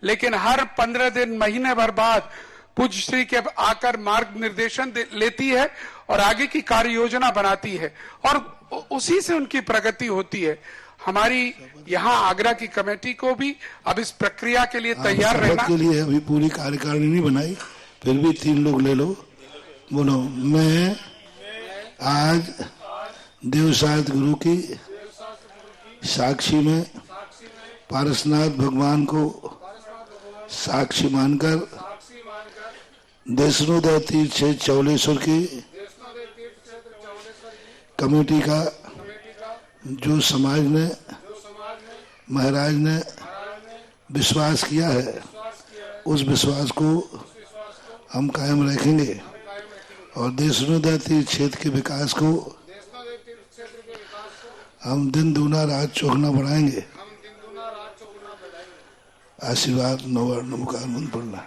लेकिन हर 15 दिन महीने भर बाद पूज्य श्री के आकर मार्ग निर्देशन लेती है और आगे की कार्य योजना बनाती है और उसी से उनकी प्रगति होती है। हमारी यहाँ आगरा की कमेटी को भी अब इस प्रक्रिया के लिए तैयार रहना के लिए अभी पूरी कार्यकारिणी नहीं बनाई, फिर भी 3 लोग ले लो। बोलो, मैं आज देवसात गुरु की साक्षी में पारसनाथ भगवान को साक्षी मानकर देशनोदय तीर्थ क्षेत्र चौलेश्वर की कमेटी का जो समाज ने महाराज ने विश्वास किया है, उस विश्वास को हम कायम रखेंगे और देशनोदय तीर्थ क्षेत्र के विकास को हम दिन दूना रात चौगुना बढ़ाएंगे। आशीर्वाद नवर्ण मुकार मंत्र पढ़ना।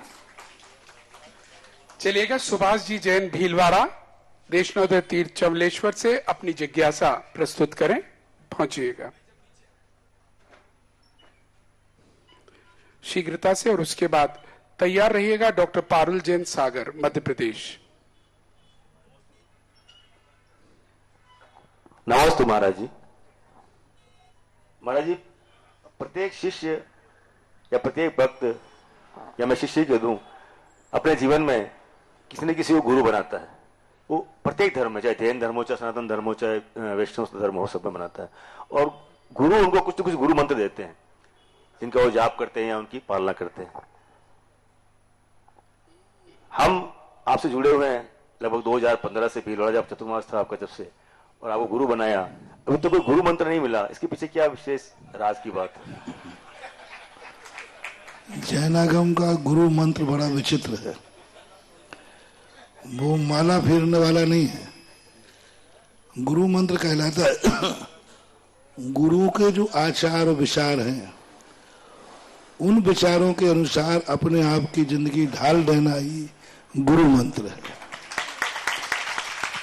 चलिएगा, सुभाष जी जैन भीलवाड़ा देशनोदय तीर्थ चमलेश्वर से अपनी जिज्ञासा प्रस्तुत करें, पहुंचिएगा शीघ्रता से। और उसके बाद तैयार रहिएगा डॉक्टर पारुल जैन सागर मध्य प्रदेश। नमस्ते महाराज जी। महाराज जी, प्रत्येक शिष्य या प्रत्येक भक्त या मैं शिष्य कह दूं, अपने जीवन में किसी न किसी को गुरु बनाता है। वो प्रत्येक धर्म में, चाहे जैन धर्म हो, चाहे सनातन धर्म हो, चाहे वैष्णव धर्म हो, सब में बनाता है। और गुरु उनको कुछ न कुछ गुरु मंत्र देते हैं जिनका वो जाप करते हैं या उनकी पालना करते हैं। हम आपसे जुड़े हुए हैं लगभग 2015 से भीलवाड़ा जब चतुर्मास था आपका, जब से और आपको गुरु बनाया, अभी तो कोई गुरु मंत्र नहीं मिला, इसके पीछे क्या विशेष राज की बात है? जैनागम का गुरु मंत्र बड़ा विचित्र है। वो माला फेरने वाला नहीं है। गुरु मंत्र कहलाता है गुरु के जो आचार और विचार हैं, उन विचारों के अनुसार अपने आप की जिंदगी ढाल देना ही गुरु मंत्र है।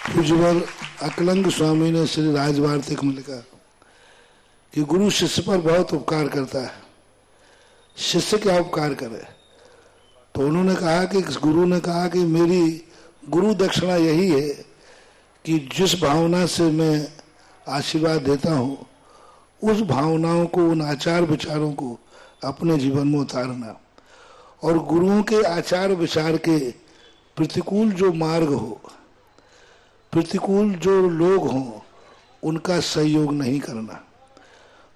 पूज्यवर अकलंग स्वामी ने श्री राजवार्तिक में लिखा कि गुरु शिष्य पर बहुत उपकार करता है, शिष्य क्या उपकार करे। तो उन्होंने कहा कि गुरु ने कहा कि मेरी गुरु दक्षिणा यही है कि जिस भावना से मैं आशीर्वाद देता हूँ, उस भावनाओं को, उन आचार विचारों को अपने जीवन में उतारना, और गुरुओं के आचार विचार के प्रतिकूल जो मार्ग हो, प्रतिकूल जो लोग हों, उनका सहयोग नहीं करना।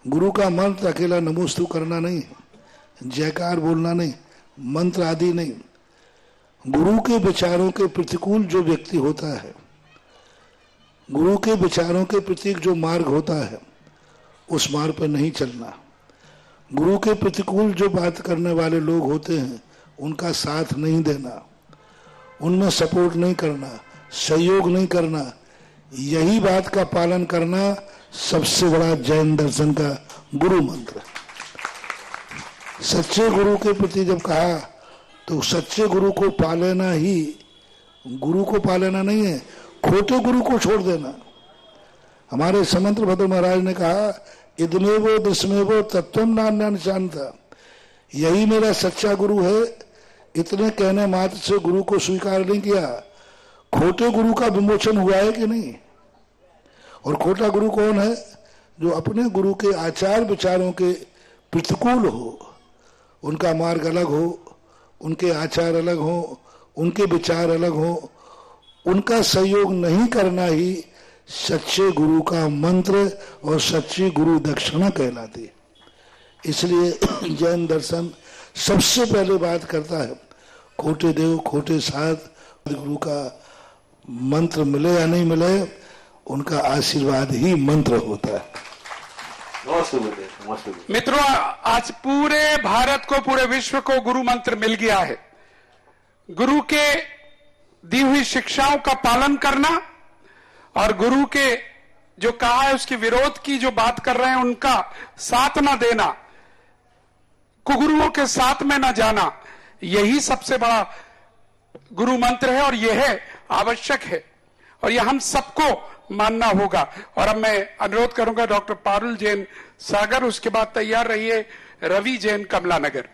गुरु का मंत्र अकेला नमोस्तु करना नहीं है, जयकार बोलना नहीं, मंत्र आदि नहीं। गुरु के विचारों के प्रतिकूल जो व्यक्ति होता है, गुरु के विचारों के प्रतीक जो मार्ग होता है, उस मार्ग पर नहीं चलना। गुरु के प्रतिकूल जो बात करने वाले लोग होते हैं, उनका साथ नहीं देना, उनमें सपोर्ट नहीं करना, सहयोग नहीं करना। यही बात का पालन करना सबसे बड़ा जैन दर्शन का गुरु मंत्र। सच्चे गुरु के प्रति जब कहा, तो सच्चे गुरु को पालेना ही, गुरु को पालेना नहीं है, खोटे गुरु को छोड़ देना। हमारे समंत्र भद्र महाराज ने कहा, इदमेवो दृश्यमेवो तत्वम नान्यान जानता, यही मेरा सच्चा गुरु है। इतने कहने मात्र से गुरु को स्वीकार नहीं किया। खोटे गुरु का विमोचन हुआ है कि नहीं? और खोटा गुरु कौन है? जो अपने गुरु के आचार विचारों के प्रतिकूल हो, उनका मार्ग अलग हो, उनके आचार अलग हो, उनके विचार अलग हो, उनका सहयोग नहीं करना ही सच्चे गुरु का मंत्र और सच्ची गुरु दक्षिणा कहलाती है। इसलिए जैन दर्शन सबसे पहले बात करता है, खोटे देव खोटे साथ, गुरु का मंत्र मिले या नहीं मिले, उनका आशीर्वाद ही मंत्र होता है। मित्रों, आज पूरे भारत को, पूरे विश्व को गुरु मंत्र मिल गया है। गुरु के दी हुई शिक्षाओं का पालन करना और गुरु के जो कहा है उसके विरोध की जो बात कर रहे हैं उनका साथ ना देना, कुगुरुओं के साथ में ना जाना, यही सबसे बड़ा गुरु मंत्र है और यह आवश्यक है और यह हम सबको मानना होगा। और अब मैं अनुरोध करूंगा डॉक्टर पारुल जैन सागर, उसके बाद तैयार रहिए रवि जैन कमला नगर।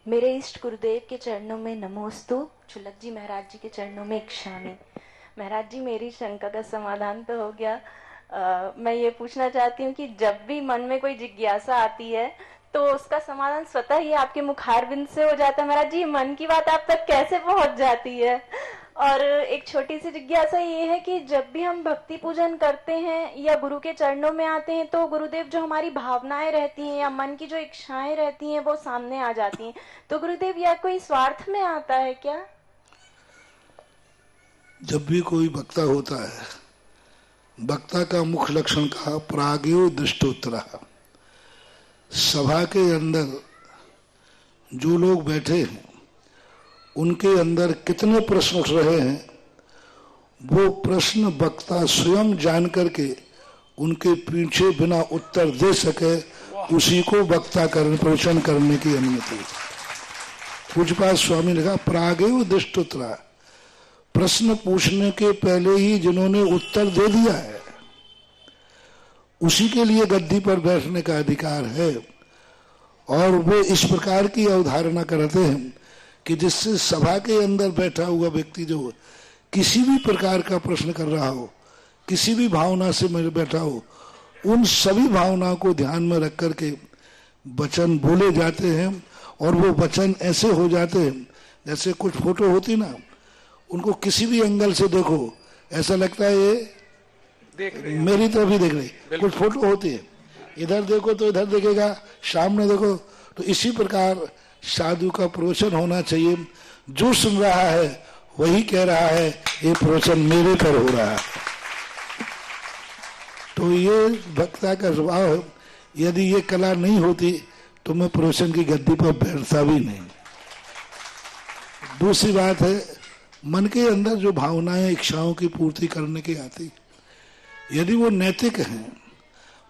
मेरे इष्ट गुरुदेव के चरणों में नमोस्तु, चुलक जी महाराज जी के चरणों में क्षामी। महाराज जी, मेरी शंका का समाधान तो हो गया। मैं ये पूछना चाहती हूँ कि जब भी मन में कोई जिज्ञासा आती है तो उसका समाधान स्वतः ही आपके मुखारबिंद से हो जाता है। महाराज जी, मन की बात आप तक कैसे पहुंच जाती है? और एक छोटी सी जिज्ञासा ये है कि जब भी हम भक्ति पूजन करते हैं या गुरु के चरणों में आते हैं, तो गुरुदेव जो हमारी भावनाएं रहती हैं या मन की जो इच्छाएं रहती हैं वो सामने आ जाती हैं। तो गुरुदेव, यह कोई स्वार्थ में आता है क्या? जब भी कोई वक्ता होता है, वक्ता का मुख्य लक्षण कहा प्रागेव दृष्टोत्तरा। सभा के अंदर जो लोग बैठे हैं उनके अंदर कितने प्रश्न उठ रहे हैं, वो प्रश्न वक्ता स्वयं जान करके उनके पीछे बिना उत्तर दे सके, उसी को वक्ता प्रवचन करने की अनुमति। पूज्यपाद स्वामी ने कहा प्रागेव दृष्टोत्तरा, प्रश्न पूछने के पहले ही जिन्होंने उत्तर दे दिया है उसी के लिए गद्दी पर बैठने का अधिकार है। और वो इस प्रकार की अवधारणा करते हैं कि जिससे सभा के अंदर बैठा हुआ व्यक्ति जो किसी भी प्रकार का प्रश्न कर रहा हो, किसी भी भावना से मेरे बैठा हो, उन सभी भावनाओं को ध्यान में रख करके वचन बोले जाते हैं। और वो वचन ऐसे हो जाते हैं जैसे कुछ फोटो होती ना, उनको किसी भी एंगल से देखो ऐसा लगता है ये मेरी तरफ ही देख रही। कुछ फोटो होती है इधर देखो तो इधर देखेगा, सामने देखो। तो इसी प्रकार साधु का प्रवचन होना चाहिए। जो सुन रहा है वही कह रहा है ये प्रवचन मेरे पर हो रहा है। तो ये वक्ता का स्वभाव है। यदि ये कला नहीं होती तो मैं प्रवचन की गद्दी पर बैठता भी नहीं। दूसरी बात है, मन के अंदर जो भावनाएं इच्छाओं की पूर्ति करने की आती, यदि वो नैतिक हैं,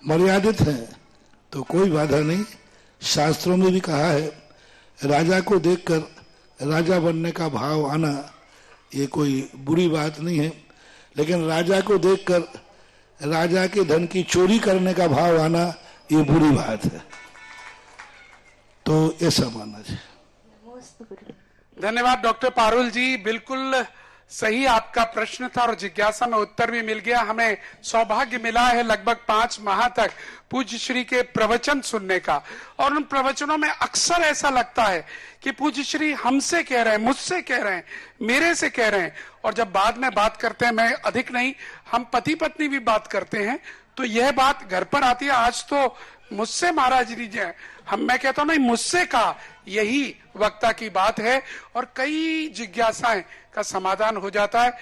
मर्यादित हैं, तो कोई बाधा नहीं। शास्त्रों में भी कहा है, राजा को देखकर राजा बनने का भाव आना ये कोई बुरी बात नहीं है, लेकिन राजा को देखकर राजा के धन की चोरी करने का भाव आना ये बुरी बात है। तो ऐसा मानना चाहिए। धन्यवाद डॉक्टर पारुल जी, बिल्कुल सही आपका प्रश्न था और जिज्ञासा में उत्तर भी मिल गया। हमें सौभाग्य मिला है लगभग 5 माह तक पूज्य श्री के प्रवचन सुनने का, और उन प्रवचनों में अक्सर ऐसा लगता है कि पूज्य श्री हमसे कह रहे हैं, मुझसे कह रहे हैं, मेरे से कह रहे हैं। और जब बाद में बात करते हैं, मैं अधिक नहीं, हम पति पत्नी भी बात करते हैं, तो यह बात घर पर आती है। आज तो मुझसे महाराज जी मैं कहता हूं नहीं, मुझसे कहा, यही वक्ता की बात है और कई जिज्ञासाएं का समाधान हो जाता है।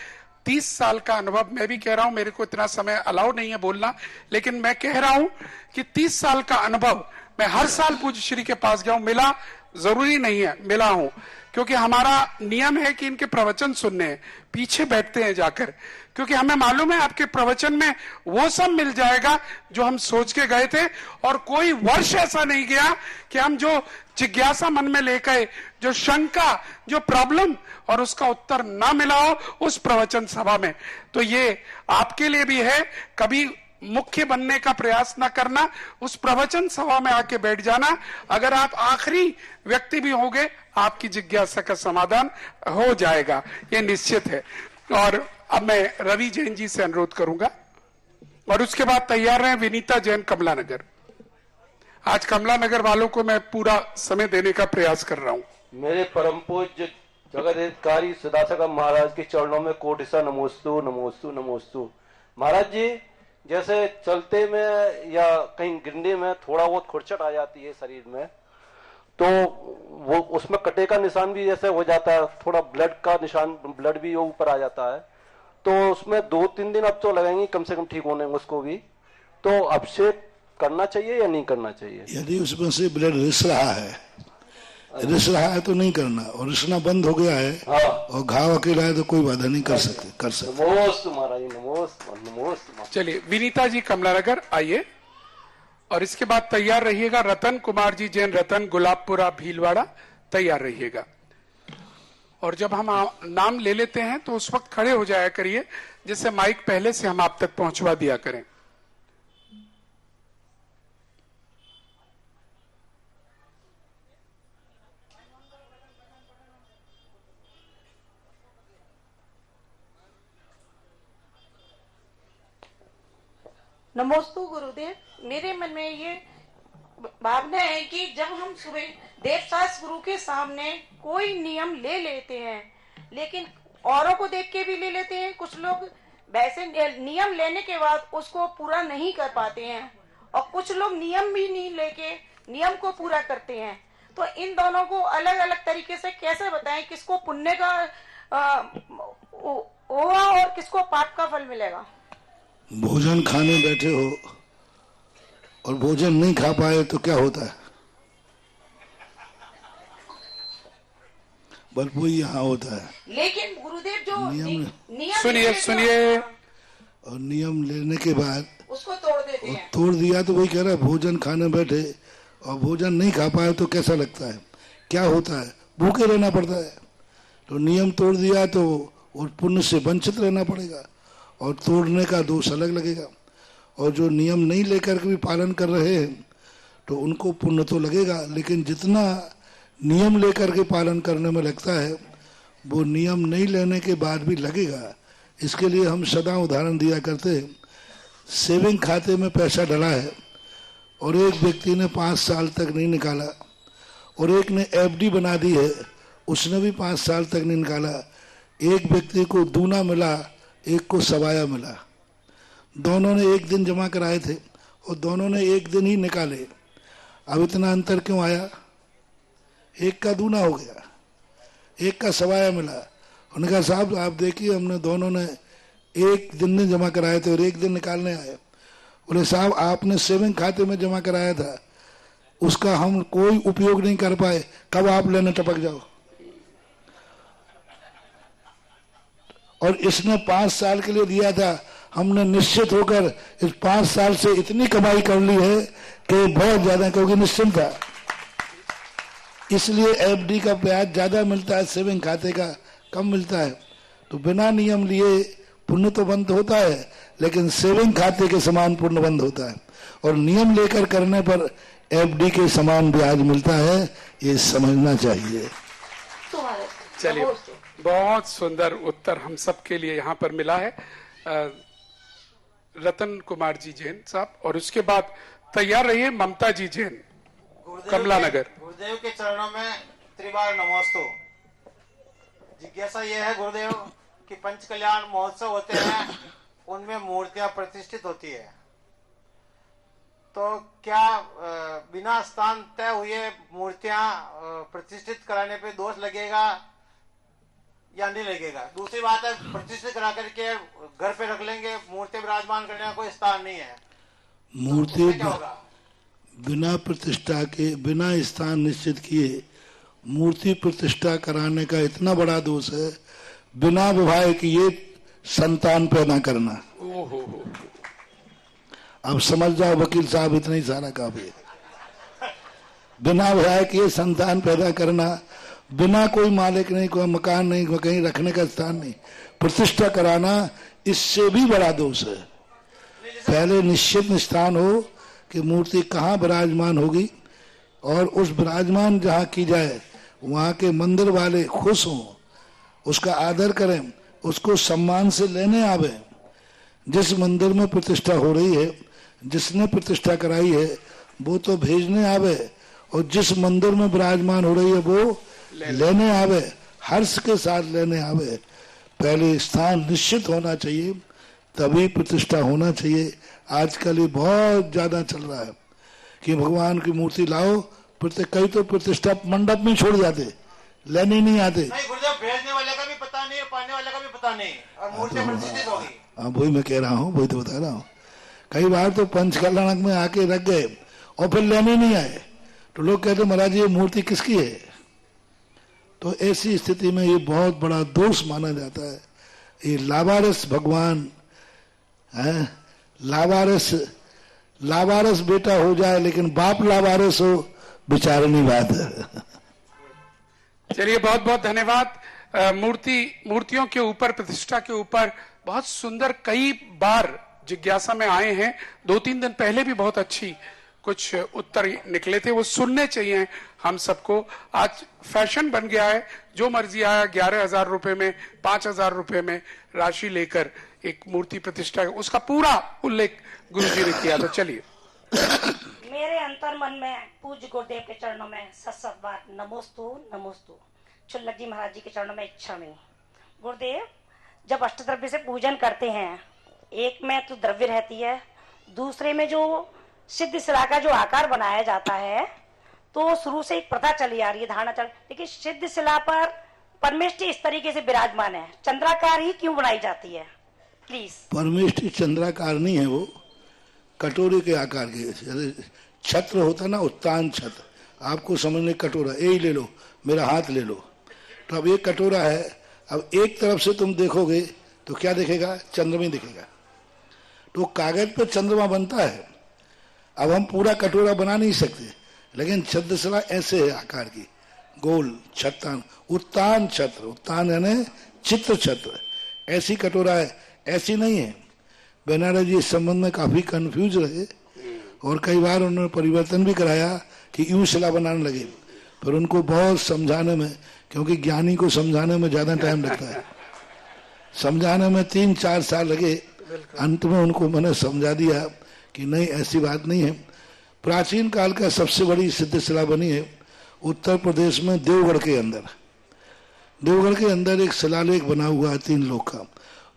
30 साल का अनुभव, मैं भी कह रहा हूं, मेरे को इतना समय अलाउ नहीं है बोलना, लेकिन मैं कह रहा हूं कि 30 साल का अनुभव, मैं हर साल पूज्य श्री के पास गया हूं, मिला जरूरी नहीं है, मिला हूं, क्योंकि हमारा नियम है कि इनके प्रवचन सुनने हैं, पीछे बैठते हैं जाकर, क्योंकि हमें मालूम है आपके प्रवचन में वो सब मिल जाएगा जो हम सोच के गए थे। और कोई वर्ष ऐसा नहीं गया कि हम जो जिज्ञासा मन में लेकर, जो शंका, जो प्रॉब्लम और उसका उत्तर ना मिला हो उस प्रवचन सभा में। तो ये आपके लिए भी है, कभी मुख्य बनने का प्रयास ना करना, उस प्रवचन सभा में आके बैठ जाना। अगर आप आखिरी व्यक्ति भी होंगे, आपकी जिज्ञासा का समाधान हो जाएगा, ये निश्चित है। और अब मैं रवि जैन जी से अनुरोध करूंगा, और उसके बाद तैयार रहे विनीता जैन कमला नगर। आज कमला नगर वालों को मैं पूरा समय देने का प्रयास कर रहा हूं। मेरे परम पूज्य जगदेवकारी सदाशिव महाराज के चरणों में कोटिसा नमोस्तु नमोस्तु नमोस्तु। महाराज जी, जैसे चलते में या कहीं गिरने में थोड़ा बहुत खुरचट आ जाती है शरीर में, तो वो उसमें कटे का निशान भी जैसे हो जाता है, थोड़ा ब्लड का निशान, ब्लड भी ऊपर आ जाता है, तो उसमें 2-3 दिन अब तो लगेंगे कम से कम ठीक होने में उसको भी। तो अभिषेक करना चाहिए या नहीं करना चाहिए? यदि उसमें से ब्लड रिस रहा है तो नहीं करना, और रिसना बंद हो गया है, हाँ, और घाव अकेला है तो कोई बाधा नहीं कर सकते। नमोस्तु महाराज, नमोस्तु। चलिए विनीता जी कमला नगर आइए, और इसके बाद तैयार रहिएगा रतन कुमार जी जैन, रतन गुलाबपुरा भीलवाड़ा, तैयार रहिएगा। और जब हम नाम ले लेते हैं तो उस वक्त खड़े हो जाया करिए, जिससे माइक पहले से हम आप तक पहुंचवा दिया करें। नमोस्तु गुरुदेव। मेरे मन में ये भावना है कि जब हम सुबह देवदास गुरु के सामने कोई नियम ले लेते हैं, लेकिन औरों को देख के भी ले लेते हैं, कुछ लोग वैसे नियम लेने के बाद उसको पूरा नहीं कर पाते हैं, और कुछ लोग नियम भी नहीं लेके नियम को पूरा करते हैं। तो इन दोनों को अलग अलग तरीके से कैसे बताएं, किसको पुण्य का होगा और किसको पाप का फल मिलेगा? भोजन खाने बैठे हो और भोजन नहीं खा पाए तो क्या होता है? बल्कि यहाँ होता है। लेकिन गुरुदेव जो नियम सुनिए और नियम लेने के बाद उसको तोड़ देते हैं। तोड़ दिया तो वही कह रहा है, भोजन खाने बैठे और भोजन नहीं खा पाए तो कैसा लगता है, क्या होता है? भूखे रहना पड़ता है। तो नियम तोड़ दिया तो और पुण्य से वंचित रहना पड़ेगा, और तोड़ने का दोष अलग लगेगा। और जो नियम नहीं लेकर के भी पालन कर रहे हैं तो उनको पुण्य तो लगेगा, लेकिन जितना नियम लेकर के पालन करने में लगता है वो नियम नहीं लेने के बाद भी लगेगा। इसके लिए हम सदा उदाहरण दिया करते हैं। सेविंग खाते में पैसा डला है और एक व्यक्ति ने 5 साल तक नहीं निकाला, और एक ने एफडी बना दी है, उसने भी 5 साल तक नहीं निकाला। एक व्यक्ति को दूना मिला, एक को सवाया मिला। दोनों ने एक दिन जमा कराए थे और दोनों ने एक दिन ही निकाले। अब इतना अंतर क्यों आया? एक का दूना हो गया, एक का सवाया मिला। उन्होंने कहा साहब आप देखिए हमने दोनों ने एक दिन में जमा कराए थे और एक दिन निकालने आए। बोले साहब आपने सेविंग खाते में जमा कराया था, उसका हम कोई उपयोग नहीं कर पाए, कब आप लेने टपक जाओ। और इसने 5 साल के लिए दिया था, हमने निश्चित होकर इस 5 साल से इतनी कमाई कर ली है कि बहुत ज्यादा, क्योंकि निश्चित था। इसलिए एफडी का ब्याज ज्यादा मिलता है, सेविंग खाते का कम मिलता है। तो बिना नियम लिए पुण्य तो बंद होता है, लेकिन सेविंग खाते के समान पुण्य बंद होता है, और नियम लेकर करने पर एफडी के समान ब्याज मिलता है, ये समझना चाहिए। चलिए, बहुत सुंदर उत्तर हम सब के लिए यहाँ पर मिला है। रतन कुमार जी जैन साहब, और उसके बाद तैयार रहिए ममता जी जैन, कमला नगर। गुरुदेव के चरणों में त्रिबार नमोस्तु। जिज्ञासा ये है गुरुदेव कि पंच कल्याण महोत्सव होते हैं, उनमें मूर्तियां प्रतिष्ठित होती है, तो क्या बिना स्थान तय हुए मूर्तियां प्रतिष्ठित कराने पे दोष लगेगा या नहीं लगेगा? दूसरी बात है, प्रतिष्ठित करा करके घर पे रख लेंगे, मूर्ति विराजमान करने का कोई स्थान नहीं है, मूर्ति बिना प्रतिष्ठा के, बिना स्थान निश्चित किए मूर्ति प्रतिष्ठा कराने का इतना बड़ा दोष है, बिना विवाह किए संतान पैदा करना। अब समझ जाओ वकील साहब, इतना ही सारा काफी है। बिना विवाह किए संतान पैदा करना, बिना कोई मालिक नहीं, कोई मकान नहीं, कोई कहीं रखने का स्थान नहीं, प्रतिष्ठा कराना, इससे भी बड़ा दोष है। पहले निश्चित स्थान हो कि मूर्ति कहाँ विराजमान होगी, और उस विराजमान जहाँ की जाए वहाँ के मंदिर वाले खुश हों, उसका आदर करें, उसको सम्मान से लेने आवे। जिस मंदिर में प्रतिष्ठा हो रही है, जिसने प्रतिष्ठा कराई है, वो तो भेजने आवे, और जिस मंदिर में विराजमान हो रही है वो लेने आवे, हर्ष के साथ लेने आवे। पहले स्थान निश्चित होना चाहिए, तभी प्रतिष्ठा होना चाहिए। आजकल ये बहुत ज्यादा चल रहा है कि भगवान की मूर्ति लाओ, कई तो प्रतिष्ठा मंडप में छोड़ जाते, लेने नहीं आते। नहीं गुरुदेव, भेजने वाले का भी पता नहीं, पाने वाले का भी पता नहीं, और मूर्ति प्रतिष्ठित होगी। हाँ वही मैं कह रहा हूँ, वही तो बता रहा हूँ। कई बार तो पंच कल्याणक में आके रख गए और फिर लेने नहीं आए, तो लोग कहते महाराज ये मूर्ति किसकी है? तो ऐसी स्थिति में ये बहुत बड़ा दोष माना जाता है। ये लावारस भगवान है, लावारस बेटा हो जाए लेकिन बाप लावारस हो, विचारनी बात है। चलिए, बहुत बहुत धन्यवाद। मूर्तियों के ऊपर, प्रतिष्ठा के ऊपर बहुत सुंदर कई बार जिज्ञासा में आए हैं। 2-3 दिन पहले भी बहुत अच्छी कुछ उत्तर निकले थे, वो सुनने चाहिए हम सबको। आज फैशन बन गया है, जो मर्जी आया 11,000 रुपए में, 5,000 रुपए में राशि लेकर एक मूर्ति प्रतिष्ठा, उसका पूरा उल्लेख गुरुजी ने किया। तो चलिए, मेरे अंतर मन में पूज्य गुरुदेव के चरणों में सत बार नमोस्तु नमोस्तु। चुल्लक जी महाराज जी के चरणों में इच्छा में गुरुदेव, जब अष्टद्रव्य से पूजन करते हैं, एक में तो द्रव्य रहती है, दूसरे में जो सिद्ध शिला का जो आकार बनाया जाता है, तो शुरू से एक प्रथा चली आ रही है, धारणा चल, लेकिन सिद्ध शिला पर परमेष्ठी इस तरीके से विराजमान है, चंद्राकार ही क्यों बनाई जाती है? प्लीज। परमेष्ठी चंद्राकार नहीं है, वो कटोरे के आकार के छत्र होता ना, उत्तान छत्र, आपको समझने कटोरा, यही ले लो, मेरा हाथ ले लो। तो अब एक कटोरा है, अब एक तरफ से तुम देखोगे तो क्या दिखेगा? चंद्रमा दिखेगा। तो कागज पे चंद्रमा बनता है। अब हम पूरा कटोरा बना नहीं सकते, लेकिन छत्रशिला ऐसे है आकार की, गोल छत्तान, उत्तान छत्र, उत्तान यानी चित्र छत्र, ऐसी कटोरा है, ऐसी नहीं है। बेनारस जी इस संबंध में काफी कंफ्यूज रहे, और कई बार उन्होंने परिवर्तन भी कराया कि यूं शिला बनाने लगे, पर उनको बहुत समझाने में, क्योंकि ज्ञानी को समझाने में ज्यादा टाइम लगता है, समझाने में 3-4 साल लगे। अंत में उनको मैंने समझा दिया कि नहीं, ऐसी बात नहीं है। प्राचीन काल का सबसे बड़ी सिद्ध शिला बनी है उत्तर प्रदेश में, देवगढ़ के अंदर। देवगढ़ के अंदर एक शिलालेख बना हुआ है 3 लोग का,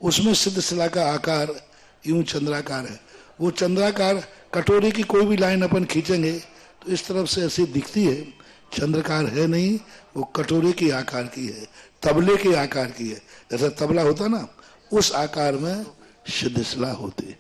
उसमें सिद्ध शिला का आकार यूं चंद्राकार है। वो चंद्राकार कटोरी की कोई भी लाइन अपन खींचेंगे तो इस तरफ से ऐसी दिखती है, चंद्रकार है नहीं, वो कटोरी के आकार की है, तबले के आकार की है। जैसे तबला होता ना, उस आकार में सिद्ध शिला होती है।